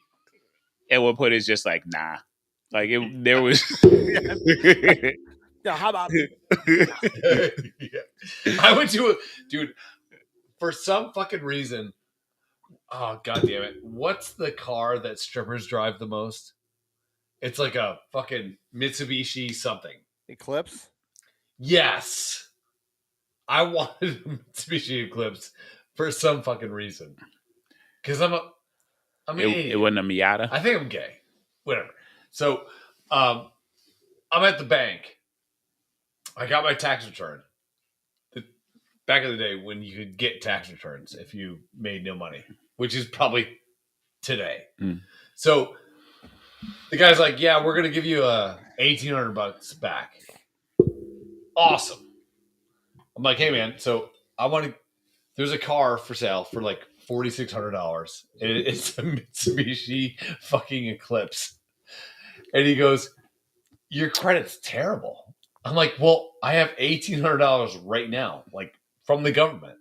At one point, it's just like, nah. Like, there was... Yeah, how about... I went to dude, for some fucking reason, oh, God damn it. What's the car that strippers drive the most? It's like a fucking Mitsubishi something. Eclipse? Yes. I wanted a Mitsubishi Eclipse for some fucking reason. Because I'm an idiot. It wasn't a Miata? I think I'm gay. Whatever. So, I'm at the bank. I got my tax return. Back in the day when you could get tax returns if you made no money, which is probably today. So the guy's like, yeah, we're going to give you $1,800 back. Awesome. I'm like, hey man, so there's a car for sale for like $4,600. It's a Mitsubishi fucking Eclipse. And he goes, your credit's terrible. I'm like, well, I have $1,800 right now, like from the government.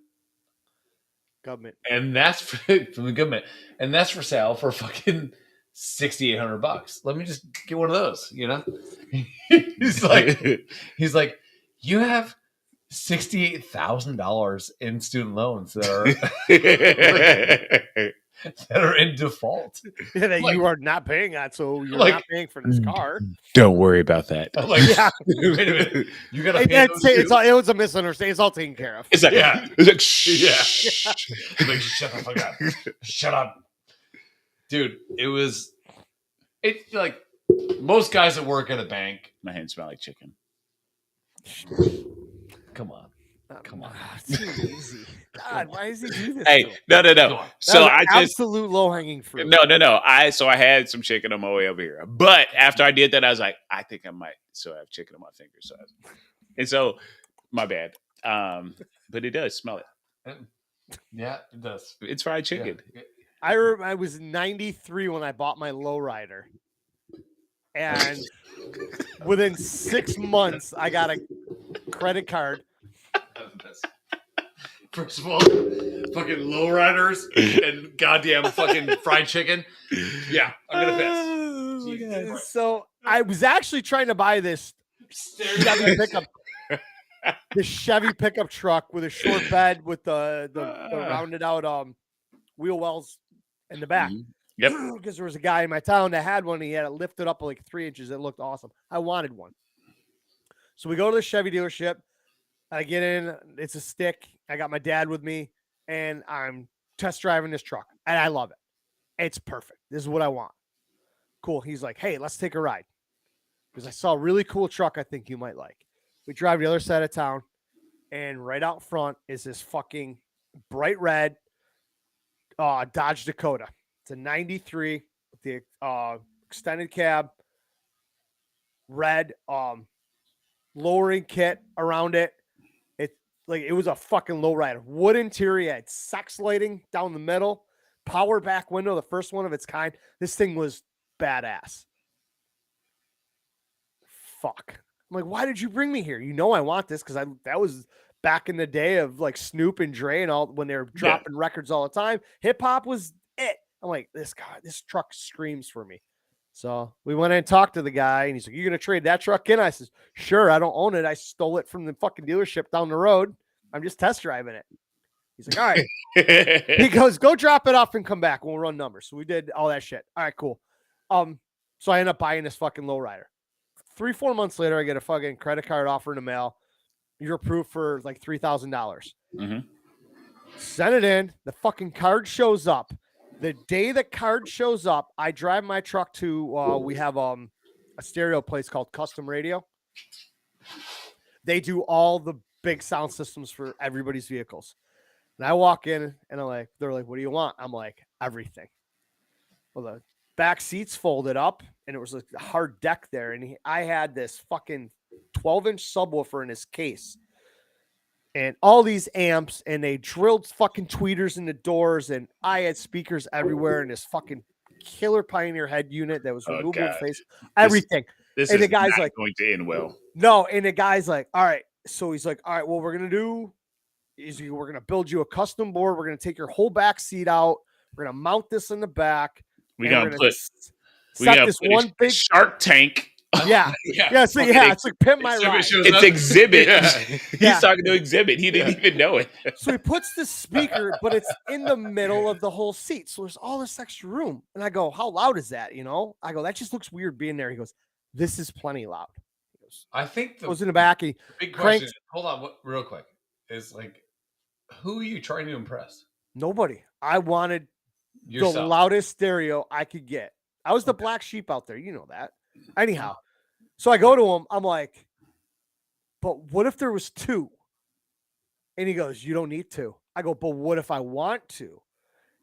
And that's from the government. And that's for sale for fucking $6,800. Let me just get one of those, you know? He's like, you have $68,000 in student loans that are in default. Yeah, that you are not paying on, so you're not paying for this car. Don't worry about that. I'm like, yeah. Wait a minute. You gotta pay those it was a misunderstanding. It's all taken care of. It's like, yeah. It's like, shh. Yeah. Like, shut the fuck up. Shut up. Dude, it's like most guys that work at a bank. My hands smell like chicken. Come on. It's too easy. God, why does he do this? Hey, no. So I just absolute low hanging fruit. No. I had some chicken on my way over here, but after I did that, I was like, I think I might still have chicken on my fingers. So my bad. But it does smell it. Yeah, it does. It's fried chicken. Yeah. I was 93 when I bought my lowrider, and within 6 months, I got a credit card. First of all, fucking lowriders and goddamn fucking fried chicken. Yeah, I'm gonna piss. So I was actually trying to buy this pickup. this Chevy pickup truck with a short bed with the rounded out wheel wells in the back. Mhm. Yep. Because there was a guy in my town that had one. He had it lifted up like 3 inches. It looked awesome. I wanted one. So we go to the Chevy dealership. I get in. It's a stick. I got my dad with me, and I'm test driving this truck, and I love it. It's perfect. This is what I want. Cool. He's like, hey, let's take a ride. Because I saw a really cool truck I think you might like. We drive the other side of town, and right out front is this fucking bright red Dodge Dakota. It's a 93 with the extended cab, red lowering kit around it. It was a fucking lowrider. Wood interior, had sex lighting down the middle, power back window, the first one of its kind. This thing was badass. Fuck. I'm like, why did you bring me here? You know I want this because that was back in the day of like Snoop and Dre and all when they were dropping records all the time. Hip hop was it. I'm like, this truck screams for me. So we went in and talked to the guy, and he's like, "You gonna trade that truck in?" I says, "Sure, I don't own it. I stole it from the fucking dealership down the road. I'm just test driving it." He's like, "All right." He goes, "Go drop it off and come back. We'll run numbers." So we did all that shit. All right, cool. So I end up buying this fucking lowrider. 3-4 months later, I get a fucking credit card offer in the mail. You're approved for like $3,000. Mm-hmm. Send it in. The fucking card shows up. The day the card shows up, I drive my truck to, we have a stereo place called Custom Radio. They do all the big sound systems for everybody's vehicles. And I walk in and they're like, "What do you want?" I'm like, "Everything." Well, the back seats folded up and it was a hard deck there. And I had this fucking 12-inch subwoofer in his case. And all these amps, and they drilled fucking tweeters in the doors, and I had speakers everywhere, and this fucking killer Pioneer head unit that was removable face, everything. This and is the guy's not like, going to end well. No, and the guy's like, all right. So he's like, all right, what we're gonna do is we're gonna build you a custom board. We're gonna take your whole back seat out. We're gonna mount this in the back. We're gonna put this one big Shark Tank. Yeah. It's like Pimp My Ride. It's Exhibit. He's talking to Exhibit. He didn't even know it. So he puts the speaker, but it's in the middle of the whole seat. So there's all this extra room. And I go, "How loud is that?" I go, "That just looks weird being there." He goes, "This is plenty loud." He goes, I think goes in the back. He big question. Hold on, real quick. Is like, who are you trying to impress? Nobody. I wanted the loudest stereo I could get. I was the black sheep out there. You know that. Anyhow, so I go to him. I'm like, "But what if there was two?" And he goes, "You don't need two." I go, "But what if I want to?"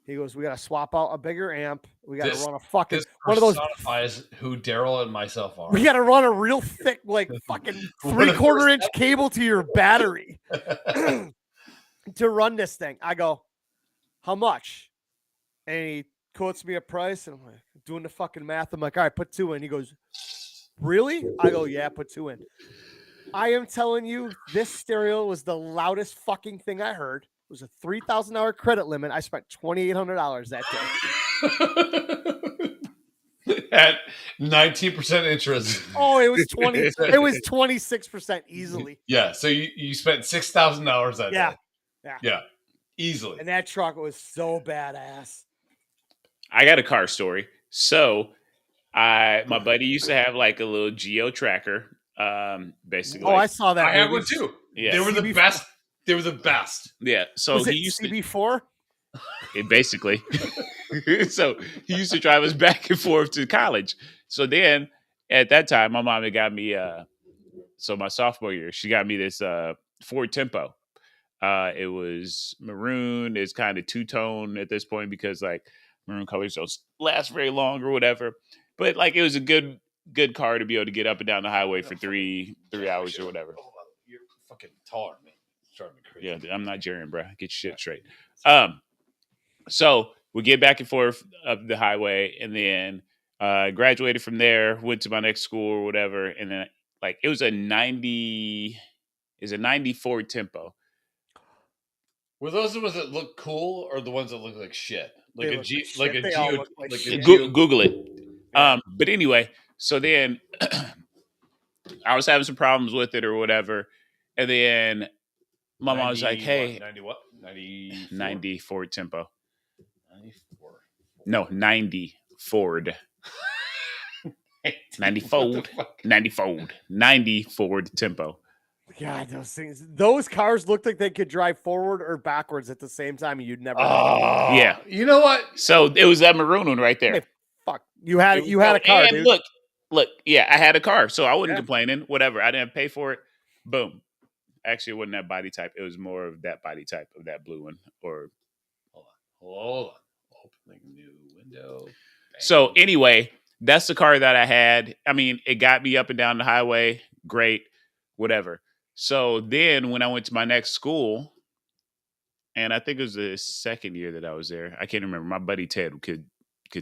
He goes, "We got to swap out a bigger amp. We got to run a fucking one of those." Personifies who Daryl and myself are. We got to run a real thick, like fucking 3/4 inch cable to your battery to run this thing. I go, "How much?" And he quotes me a price, and I'm like, doing the fucking math. I'm like, "All right, put 2 in." He goes, "Really?" I go, "Yeah, put 2 in." I am telling you, this stereo was the loudest fucking thing I heard. It was a $3,000 credit limit. I spent $2,800 that day. At 19% interest. Oh, it was 20. It was 26% easily. Yeah, so you spent $6,000 that day. Yeah, easily. And that truck was so badass. I got a car story. So, my buddy used to have like a little geo tracker. Basically. Oh, I saw that. I had one too. Yeah, they were the best. They were the best. Yeah. So was he it used CB4? Basically. So he used to drive us back and forth to college. So then at that time, my mom had got me. So my sophomore year, she got me this Ford Tempo. It was maroon. It's kind of two-tone at this point because like maroon colors don't last very long or whatever. But like it was a good car to be able to get up and down the highway for three hours or whatever. You're fucking taller, man. It's driving me crazy. Yeah, I'm not Jaren, bro. Get your shit straight. So we get back and forth up the highway, and then graduated from there. Went to my next school or whatever, and then like it was a 94 Tempo. Were those the ones that look cool, or the ones that look like shit? Like They a G, look like a shit. They Geo, all look like like shit. a Geo. Google it. Yeah. But anyway, so then I was having some problems with it or whatever. And then my mom was like, "Hey, 90 what? 90 Ford Tempo. 94. No, 90 Ford. 90 Ford. 90 Ford. 90 Ford Tempo." God, those cars looked like they could drive forward or backwards at the same time. And you'd never. Oh, Yeah. You know what? So it was that maroon one right there. Hey, fuck, you had a car, and dude. Look, yeah, I had a car, so I wasn't complaining. Whatever, I didn't pay for it. Boom. Actually, it wasn't that body type. It was more of that body type of that blue one. Or hold on. Opening new window. Bang. So anyway, that's the car that I had. I mean, it got me up and down the highway. Great, whatever. So then when I went to my next school, and I think it was the second year that I was there. I can't remember. My buddy Ted could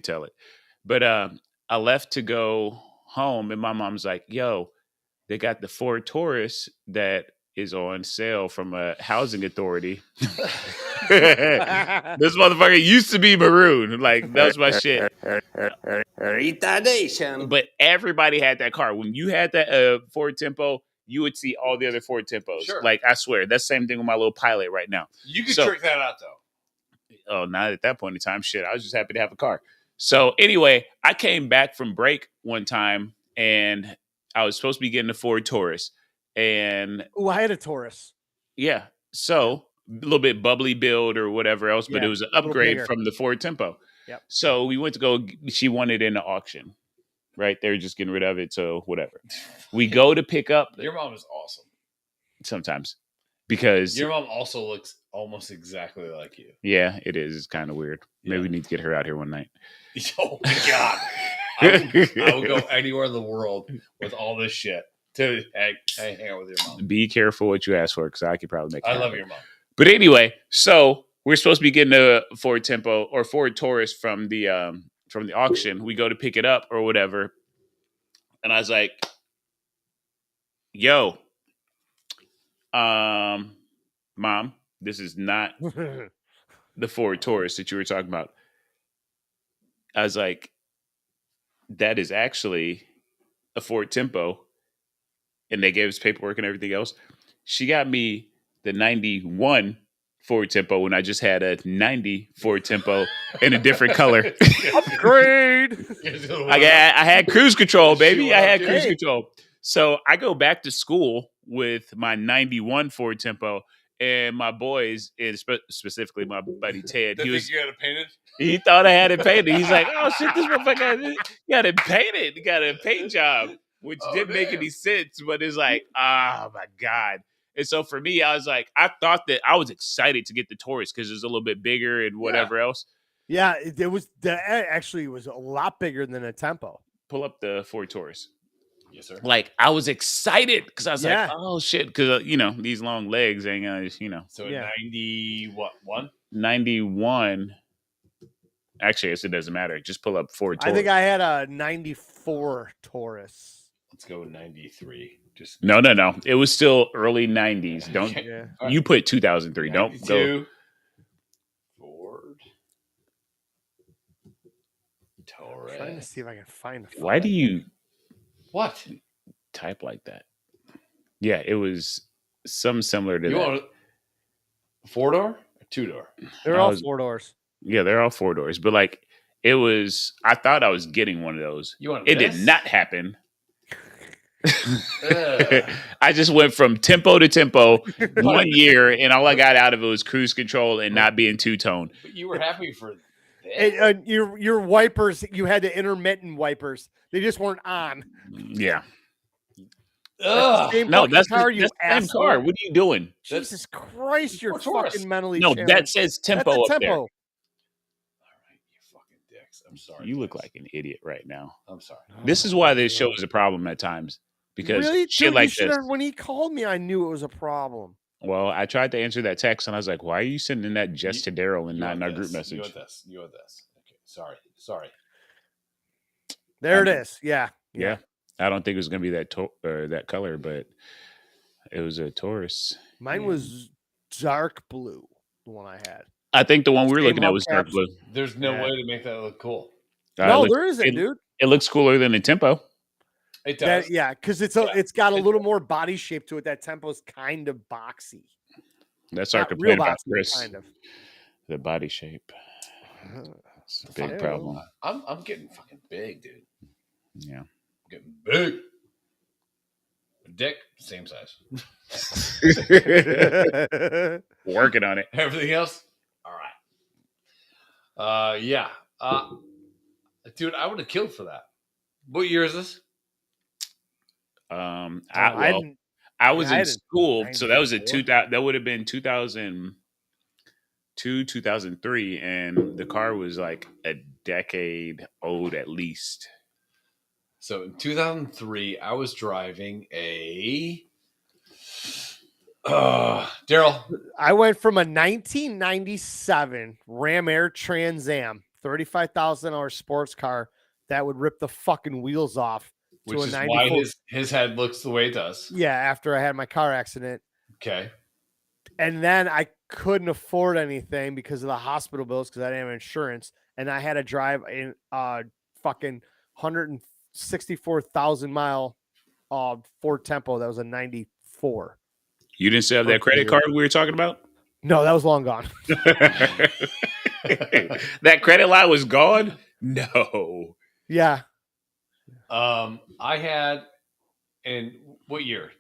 tell it. But I left to go home, and my mom's like, "Yo, they got the Ford Taurus that is on sale from a housing authority." This motherfucker used to be maroon. Like, that was my shit. Retardation. But everybody had that car. When you had that Ford Tempo, you would see all the other Ford Tempos. Sure. Like, I swear, that's the same thing with my little Pilot right now. You could trick that out, though. Oh, not at that point in time. Shit, I was just happy to have a car. So anyway, I came back from break one time, and I was supposed to be getting a Ford Taurus. And I had a Taurus. Yeah. So a little bit bubbly build or whatever else, but it was an upgrade from the Ford Tempo. Yep. So we went to go, she wanted it in the auction, right? They were just getting rid of it. So whatever. We go to pick up. Your mom is awesome. Sometimes. Because your mom also looks almost exactly like you. Yeah, it is. It's kind of weird. Maybe we need to get her out here one night. Oh my God. I will go anywhere in the world with all this shit to hang out with your mom. Be careful what you ask for, because I could probably make it happen. I love your mom. But anyway, so we're supposed to be getting a Ford Tempo or Ford Taurus from the auction. We go to pick it up or whatever. And I was like, "Yo, Mom, this is not the Ford Taurus that you were talking about." I was like, "That is actually a Ford Tempo." And they gave us paperwork and everything else. She got me the 91 Ford Tempo when I just had a 90 Ford Tempo in a different color. Upgrade. I had cruise control, baby. I had cruise control. So I go back to school with my 91 Ford Tempo, and my boys, and specifically my buddy Ted, you had it painted? He thought I had it painted. He's like, "Oh shit, this motherfucker got it painted. He got a paint job," which didn't make any sense, but it's like, oh my God. And so for me, I was like, I thought that I was excited to get the Taurus because it's a little bit bigger and whatever else. Yeah, it was actually was a lot bigger than a Tempo. Pull up the Ford Taurus. Yes, sir. Like, I was excited because I was like, oh shit, because these long legs ain't gonna, So 90 what 1? 91. Actually, I guess it doesn't matter. Just pull up Ford Taurus. I think I had a 94 Taurus. Let's go 93. Just no. It was still early 90s. Don't you put 2003? Don't go. Ford Taurus. I'm trying to see if I can find the Why do you type like that? Yeah, it was some similar to you that. Want a 4-door or 2-door? They're all 4 doors. Yeah, they're all 4 doors. But like, it was. I thought I was getting one of those. It did not happen. I just went from tempo to tempo 1 year, and all I got out of it was cruise control and not being two-tone. But you were happy for that. Your wipers, you had the intermittent wipers. They just weren't on. Yeah. That's that's the same car. What are you doing? Jesus Christ, you're fucking mentally challenged. That says tempo That's up there. All right, you fucking dicks. I'm sorry. You look like an idiot right now. I'm sorry. This is why this show is a problem at times. Because shit like this. When he called me, I knew it was a problem. Well, I tried to answer that text, and I was like, "Why are you sending that just to Daryl and not in our group message?" You want this. Okay, sorry. There it is. Yeah. I don't think it was going to be that color, but it was a Taurus. Mine was dark blue, the one I had. I think the one we were looking at was dark blue. There's no way to make that look cool. No, there isn't, dude. It looks cooler than a Tempo. It does. Because it's got a little more body shape to it. That Tempo's kind of boxy. That's our Not complaint real about boxy, Chris. kind of. The body shape. It's a big problem. I'm getting fucking big, dude. Yeah. I'm getting big. Dick, same size. Working on it. Everything else, all right. Yeah. Dude, I would have killed for that. What year is this? I was in school, so that was a 2000. That would have been 2002, 2003, and the car was like a decade old at least. So in 2003, I was driving a. Daryl. I went from a 1997 Ram Air Trans Am, $35,000 sports car that would rip the fucking wheels off. Which is why his head looks the way it does. Yeah, after I had my car accident. Okay. And then I couldn't afford anything because of the hospital bills because I didn't have insurance. And I had to drive in fucking 164,000 mile Ford Tempo. That was a 94. You didn't still have that credit card we were talking about? No, that was long gone. That credit line was gone? No. Yeah. I had, in what year?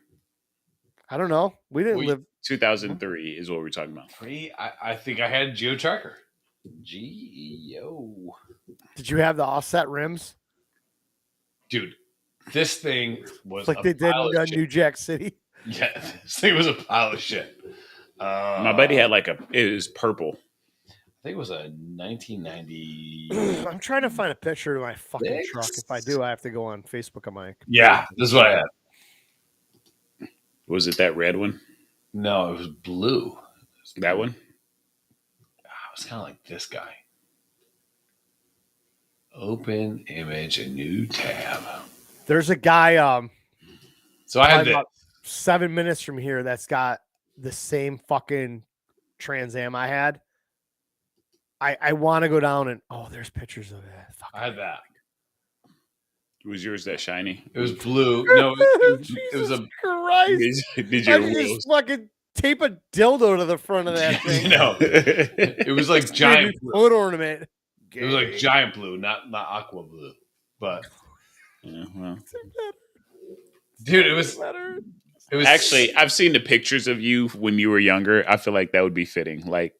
I don't know. We didn't live. 2003 is what we're talking about. I think I had Geo Tracker. Geo. Did you have the offset rims? Dude, this thing was like they did in New Jack City. Yeah, this thing was a pile of shit. My buddy had it was purple. I think it was a 1990. I'm trying to find a picture of my fucking truck. If I do, I have to go on Facebook on my computer. Yeah, this is what I had. Was it that red one? No, it was blue. That one? It was kind of like this guy. Open image, a new tab. There's a guy. So I had about 7 minutes from here that's got the same fucking Trans Am I had. I want to go down and there's pictures of it. I had that. Was yours that shiny? It was blue. No, it was a Christ. Did your wheels just fucking tape a dildo to the front of that thing? No, it was like giant foot ornament. It was like giant blue, not aqua blue. But well. Dude, it was actually. I've seen the pictures of you when you were younger. I feel like that would be fitting. Like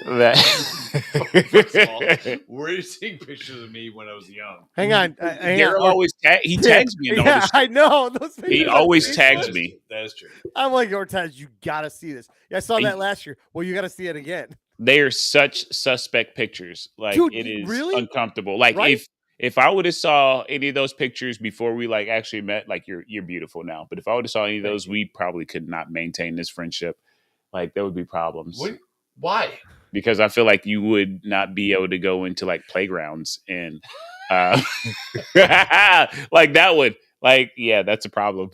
that. First of all, where are you seeing pictures of me when I was young? Hang on. Always he tags me. Yeah, I know. He always tags me. That is true. I'm like, Ortez, you gotta see this. Yeah, I saw that last year. Well, you gotta see it again. They are such suspect pictures. Like, dude, it is really uncomfortable. Like, right? If I would have saw any of those pictures before we actually met, like you're beautiful now. But if I would have saw any of those, we probably could not maintain this friendship. Like, there would be problems. Why? Because I feel like you would not be able to go into playgrounds and like that would that's a problem.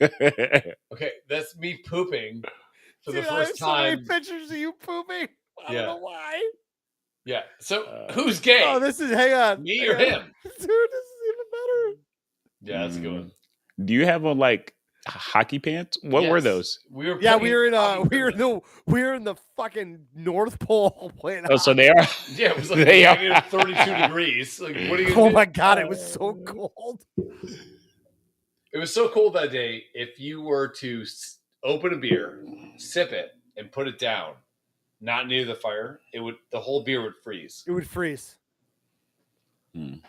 Okay, that's me pooping for the first time. So many pictures of you pooping. I don't know why. Yeah. So who's gay? Oh, hang on. Me or him? Dude, this is even better. Yeah, that's a good one. Do you have on hockey pants? What were those? We were in the fucking North Pole playing. Oh, so they are. Yeah, it was like negative 32 degrees. Like, what are you? Oh my god, it was so cold. It was so cold that day. If you were to open a beer, sip it, and put it down, not near the fire, the whole beer would freeze. It would freeze. And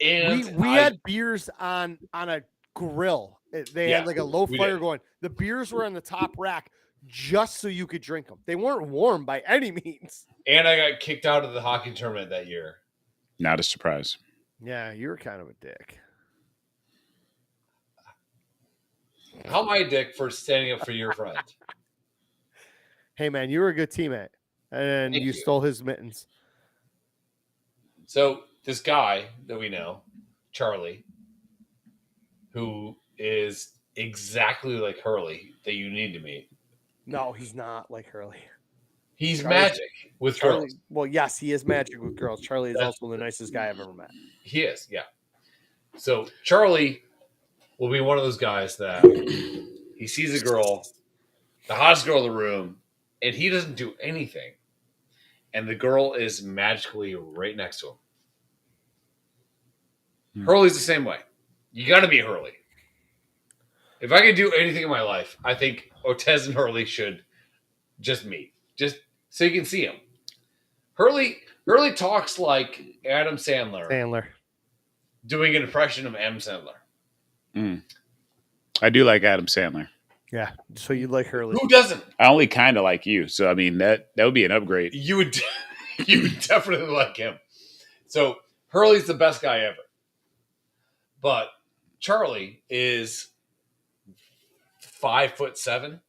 we had beers on a grill. They had a low fire going. The beers were on the top rack just so you could drink them. They weren't warm by any means. And I got kicked out of the hockey tournament that year. Not a surprise. Yeah, you were kind of a dick. How am I a dick for standing up for your friend? Hey, man, you were a good teammate. And you stole his mittens. So this guy that we know, Charlie, who is exactly like Hurley that you need to meet. No, he's not like Hurley. He's magic with girls. Well, yes, he is magic with girls. Charlie is also the nicest guy I've ever met. He is, yeah. So Charlie will be one of those guys that he sees a girl, the hottest girl in the room, and he doesn't do anything. And the girl is magically right next to him. Hurley's the same way. You got to be Hurley. If I could do anything in my life, I think Ortez and Hurley should just meet, just so you can see him. Hurley talks like Adam Sandler doing an impression of Adam Sandler. I do like Adam Sandler. Yeah, so you like Hurley? Who doesn't? I only kind of like you, so I mean that would be an upgrade. You would definitely like him. So Hurley's the best guy ever, but Charlie is 5'7".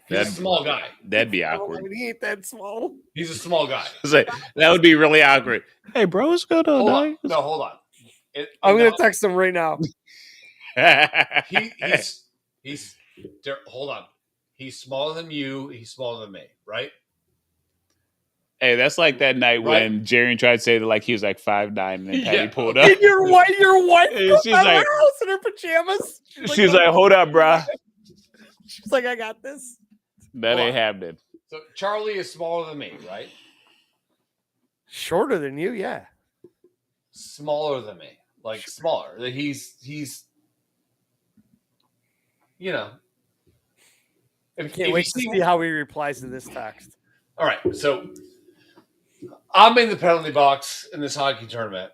He's a small guy. That'd be awkward. He ain't that small. He's a small guy. Like, that would be really awkward. Hey, bro, what's going on? Hold on. I'm gonna text him right now. He's hold on. He's smaller than you. He's smaller than me, right? Hey, that's like that night when Jerry tried to say that like he was like 5'9", and then Patty pulled up. And your wife she's out of like, her house in her pajamas. She's like, hold up, bruh. She's like, I got this. That ain't happening. So Charlie is smaller than me, right? Shorter than you, yeah. Smaller than me, like smaller. He's you know. Can't wait to see how he replies to this text. All right, so I'm in the penalty box in this hockey tournament.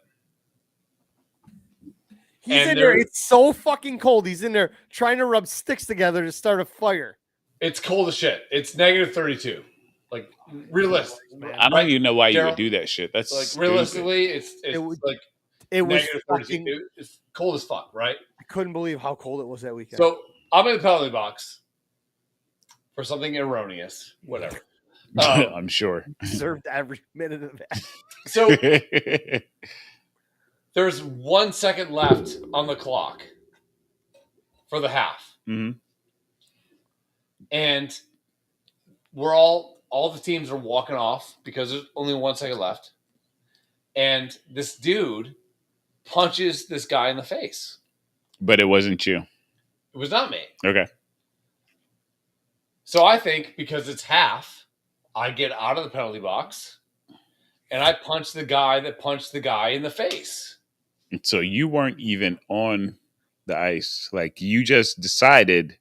He's in there. It's so fucking cold. He's in there trying to rub sticks together to start a fire. It's cold as shit. It's -32. Like realistic. I don't even know why you would do that shit. That's like stupid. realistically, it's like it was -32. It's cold as fuck, right? I couldn't believe how cold it was that weekend. So I'm in the penalty box for something erroneous, whatever. I'm sure. Deserved every minute of that. So there's 1 second left on the clock for the half. Mm-hmm. And we're all the teams are walking off because there's only 1 second left. And this dude punches this guy in the face. But it wasn't you. It was not me. Okay. So I think because it's half, I get out of the penalty box and I punch the guy that punched the guy in the face. So you weren't even on the ice. Like you just decided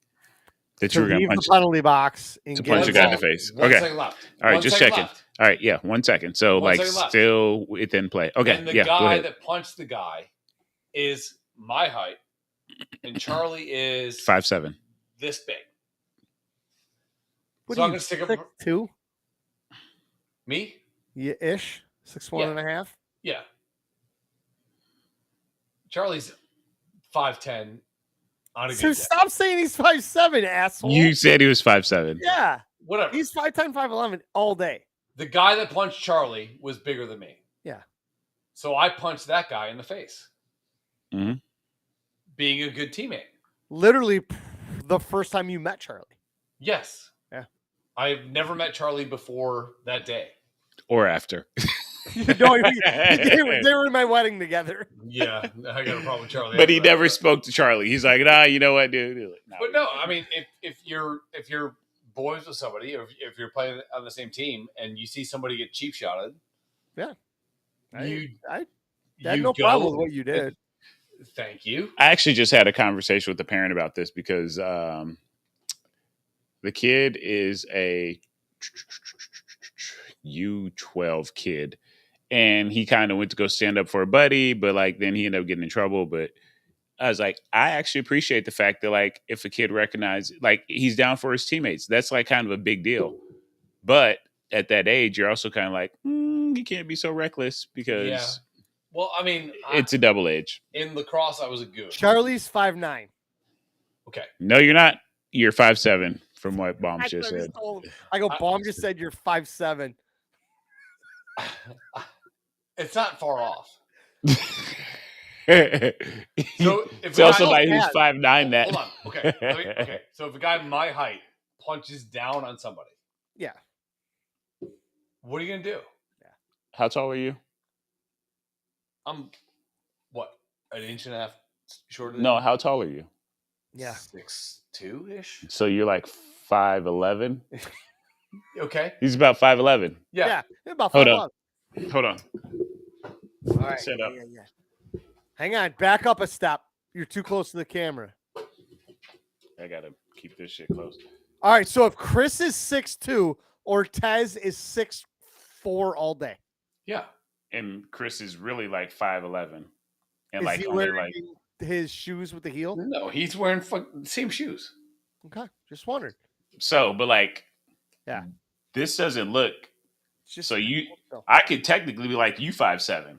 that you were going to punch the penalty box and to punch a guy in the face. One Okay. second left. All right, just checking. All right, yeah, 1 second. So like still within play. Okay. And the go guy ahead. that punched the guy is my height, and Charlie is 5'7". this big. What So are I'm you, gonna stick up 6'2"? me. Yeah, ish 6'1" and a half. Yeah. Charlie's 5'10". On a So good day. stop saying he's 5'7", asshole. You said he was 5'7". Yeah. Whatever. He's 5'10", 5'11" all day. The guy that punched Charlie was bigger than me. Yeah. So I punched that guy in the face. Mm-hmm. Being a good teammate. Literally the first time you met Charlie. Yes. Yeah. I've never met Charlie before that day. Or after. They were in my wedding together. Yeah, I got a problem with Charlie. But he never spoke to Charlie. He's like, nah, you know what, dude? No. But no, I mean, if you're boys with somebody, or if you're playing on the same team, and you see somebody get cheap shotted, yeah, I had no problem with what you did. Thank you. I actually just had a conversation with the parent about this because the kid is a U12 kid. And he kind of went to go stand up for a buddy, but like then he ended up getting in trouble. But I was like, I actually appreciate the fact that like if a kid recognizes, like he's down for his teammates, that's like kind of a big deal. But at that age, you're also kind of like, you can't be so reckless because Well, I mean, it's a double edge. In lacrosse, I was a goon. Charlie's 5'9". Okay. No, you're not. You're 5'7", from what Baum just said. Baum just said you're 5'7". It's not far off. So tell somebody who's 5'9" that. Hold on. Okay. Okay. So if a guy my height punches down on somebody, yeah, what are you gonna do? How tall are you? I'm What? An inch and a half shorter than No, how tall are you? Yeah. 6'2"-ish. So you're like 5'11". Okay. He's about 5'11". Yeah. About Hold 5 on. Hold on. All right. Set up. Yeah. Hang on. Back up a step. You're too close to the camera. I gotta keep this shit close. All right. So if Chris is 6'2", Ortez is 6'4" all day. Yeah. And Chris is really like 5'11", and Is like he only wearing like his shoes with the heel? No, he's wearing same shoes. Okay. Just wondered. so. But like, Yeah. this doesn't look. Just So I could technically be like you 5'7".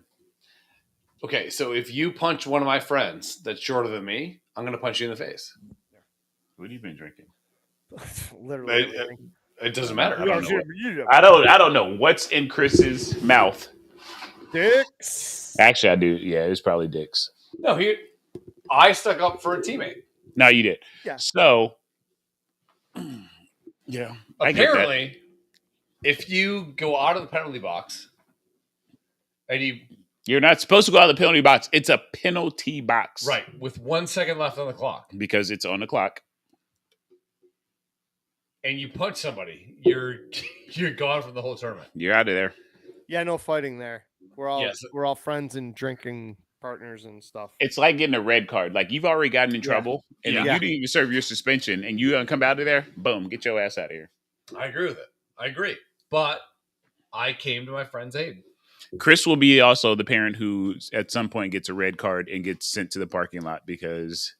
Okay, so if you punch one of my friends that's shorter than me, I'm going to punch you in the face. What have you been drinking? literally. It doesn't matter. I don't know. I don't know what's in Chris's mouth. Dicks. Actually, I do. Yeah, it's probably dicks. No, I stuck up for a teammate. No, you did. Yeah. So, yeah. Apparently, if you go out of the penalty box and you're not supposed to go out of the penalty box. It's a penalty box. right, with 1 second left on the clock, Because it's on the clock. and you punch somebody, you're gone from the whole tournament. You're out of there. Yeah, no fighting there. Yes. We're all friends and drinking partners and stuff. It's like getting a red card. Like you've already gotten in trouble, and then Yeah. you didn't even serve your suspension, and you come out of there. Boom, get your ass out of here. I agree with it. I agree. But I came to my friend's aid. Chris will be also the parent who at some point gets a red card and gets sent to the parking lot because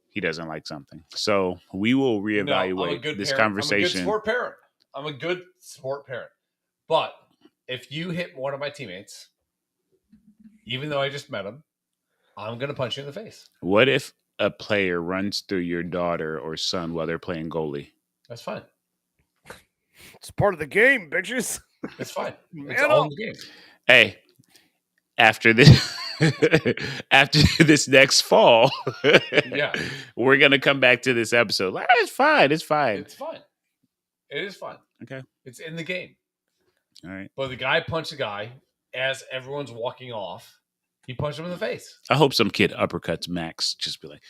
he doesn't like something. So we will reevaluate this conversation. I'm a good sport parent. But if you hit one of my teammates, even though I just met him, I'm going to punch you in the face. What if a player runs through your daughter or son while they're playing goalie? That's fine. It's part of the game, bitches. It's fine. Man It's all up. in the game. Hey, after this after this next fall, Yeah. we're gonna come back to this episode. Like, it's fine. It's fine. It's fine. It is fine. Okay. It's in the game. All right. But the guy punched the guy as everyone's walking off. He punched him in the face. I hope some kid uppercuts Max. Just be like,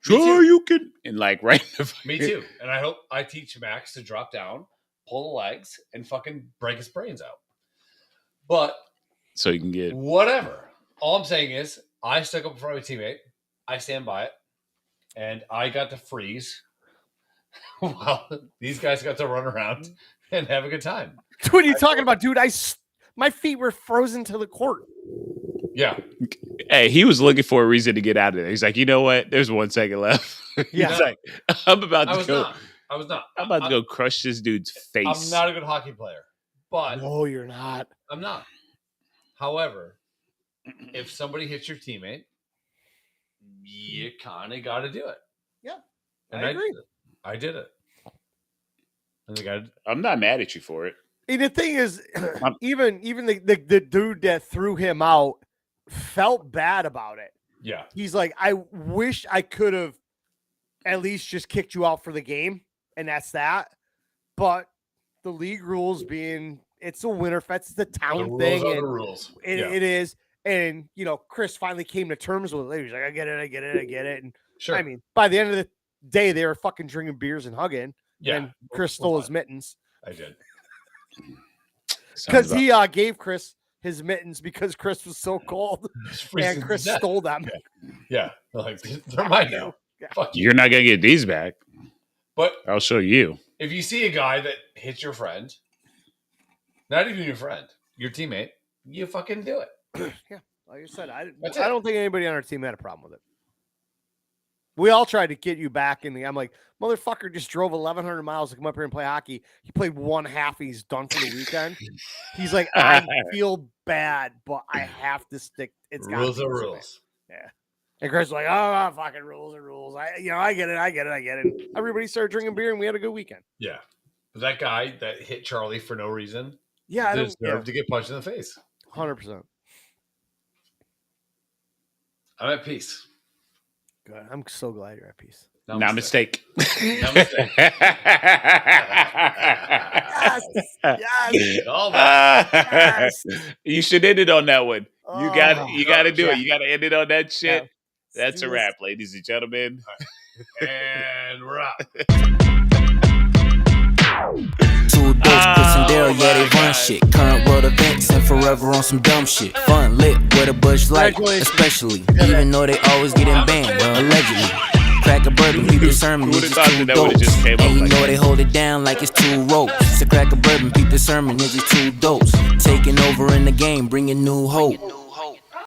Me sure too. you can, and like right. In the Me too. And I hope I teach Max to drop down, pull the legs, and fucking break his brains out. But So you can get. whatever. All I'm saying is I stuck up for my teammate. I stand by it. And I got to freeze while these guys got to run around and have a good time. What are you talking about, dude? My feet were frozen to the court. Yeah. Hey, he was looking for a reason to get out of there. He's like, you know what? There's 1 second left. Yeah. He's like, I'm about I to was go. not. I was not. I'm about to go crush this dude's face. I'm not a good hockey player, but No, you're not. I'm not. However, if somebody hits your teammate, you kind of got to do it. Yeah, And I agree. I did it. And the guy, I'm not mad at you for it. And the thing is, even the dude that threw him out felt bad about it. yeah, He's like, I wish I could have at least just kicked you out for the game, and that's that. But the league rules being it's a winter fest, it's a the town rules thing, are the and rules. it is. And Chris finally came to terms with it. He's like, I get it. And Sure. I mean, by the end of the day, they were fucking drinking beers and hugging. yeah, And Chris stole his mittens I did. because he gave Chris his mittens because Chris was so cold, and Chris stole them. Yeah, like they're mine now. Yeah. Fuck you. You're not gonna get these back. But I'll show you. if you see a guy that hits your friend, not even your friend, your teammate, you fucking do it. Yeah, like I said, I That's it. don't think anybody on our team had a problem with it. We all tried to get you back in the. I'm like, motherfucker just drove 1,100 miles to come up here and play hockey. He played one half. He's done for the weekend. He's like, I feel bad, but I have to stick. It's gotta Rules be are this way." rules. Yeah. And Chris was like, oh, fucking rules are rules. I get it. And everybody started drinking beer, and we had a good weekend. Yeah, but that guy that hit Charlie for no reason, Yeah, I don't. deserved to get punched in the face. 100%. I'm at peace. Good. I'm so glad you're at peace. Namaste. Namaste. Yes. All that. Yes. You should end it on that one. You got to do it. You got to end it on that shit. Yeah. That's a wrap, ladies and gentlemen. And we're out. Two Dolts, Chris and Dale, yeah, they run shit. Current world events and forever on some dumb shit. Fun lit with a bush light, especially. Even though they always getting banned, allegedly. Crack a bourbon, peep the sermon, it's just two dolts. And you know they hold it down like it's two ropes. So crack a bourbon, peep the sermon, it's just two dolts. Taking over in the game, bringing new hope.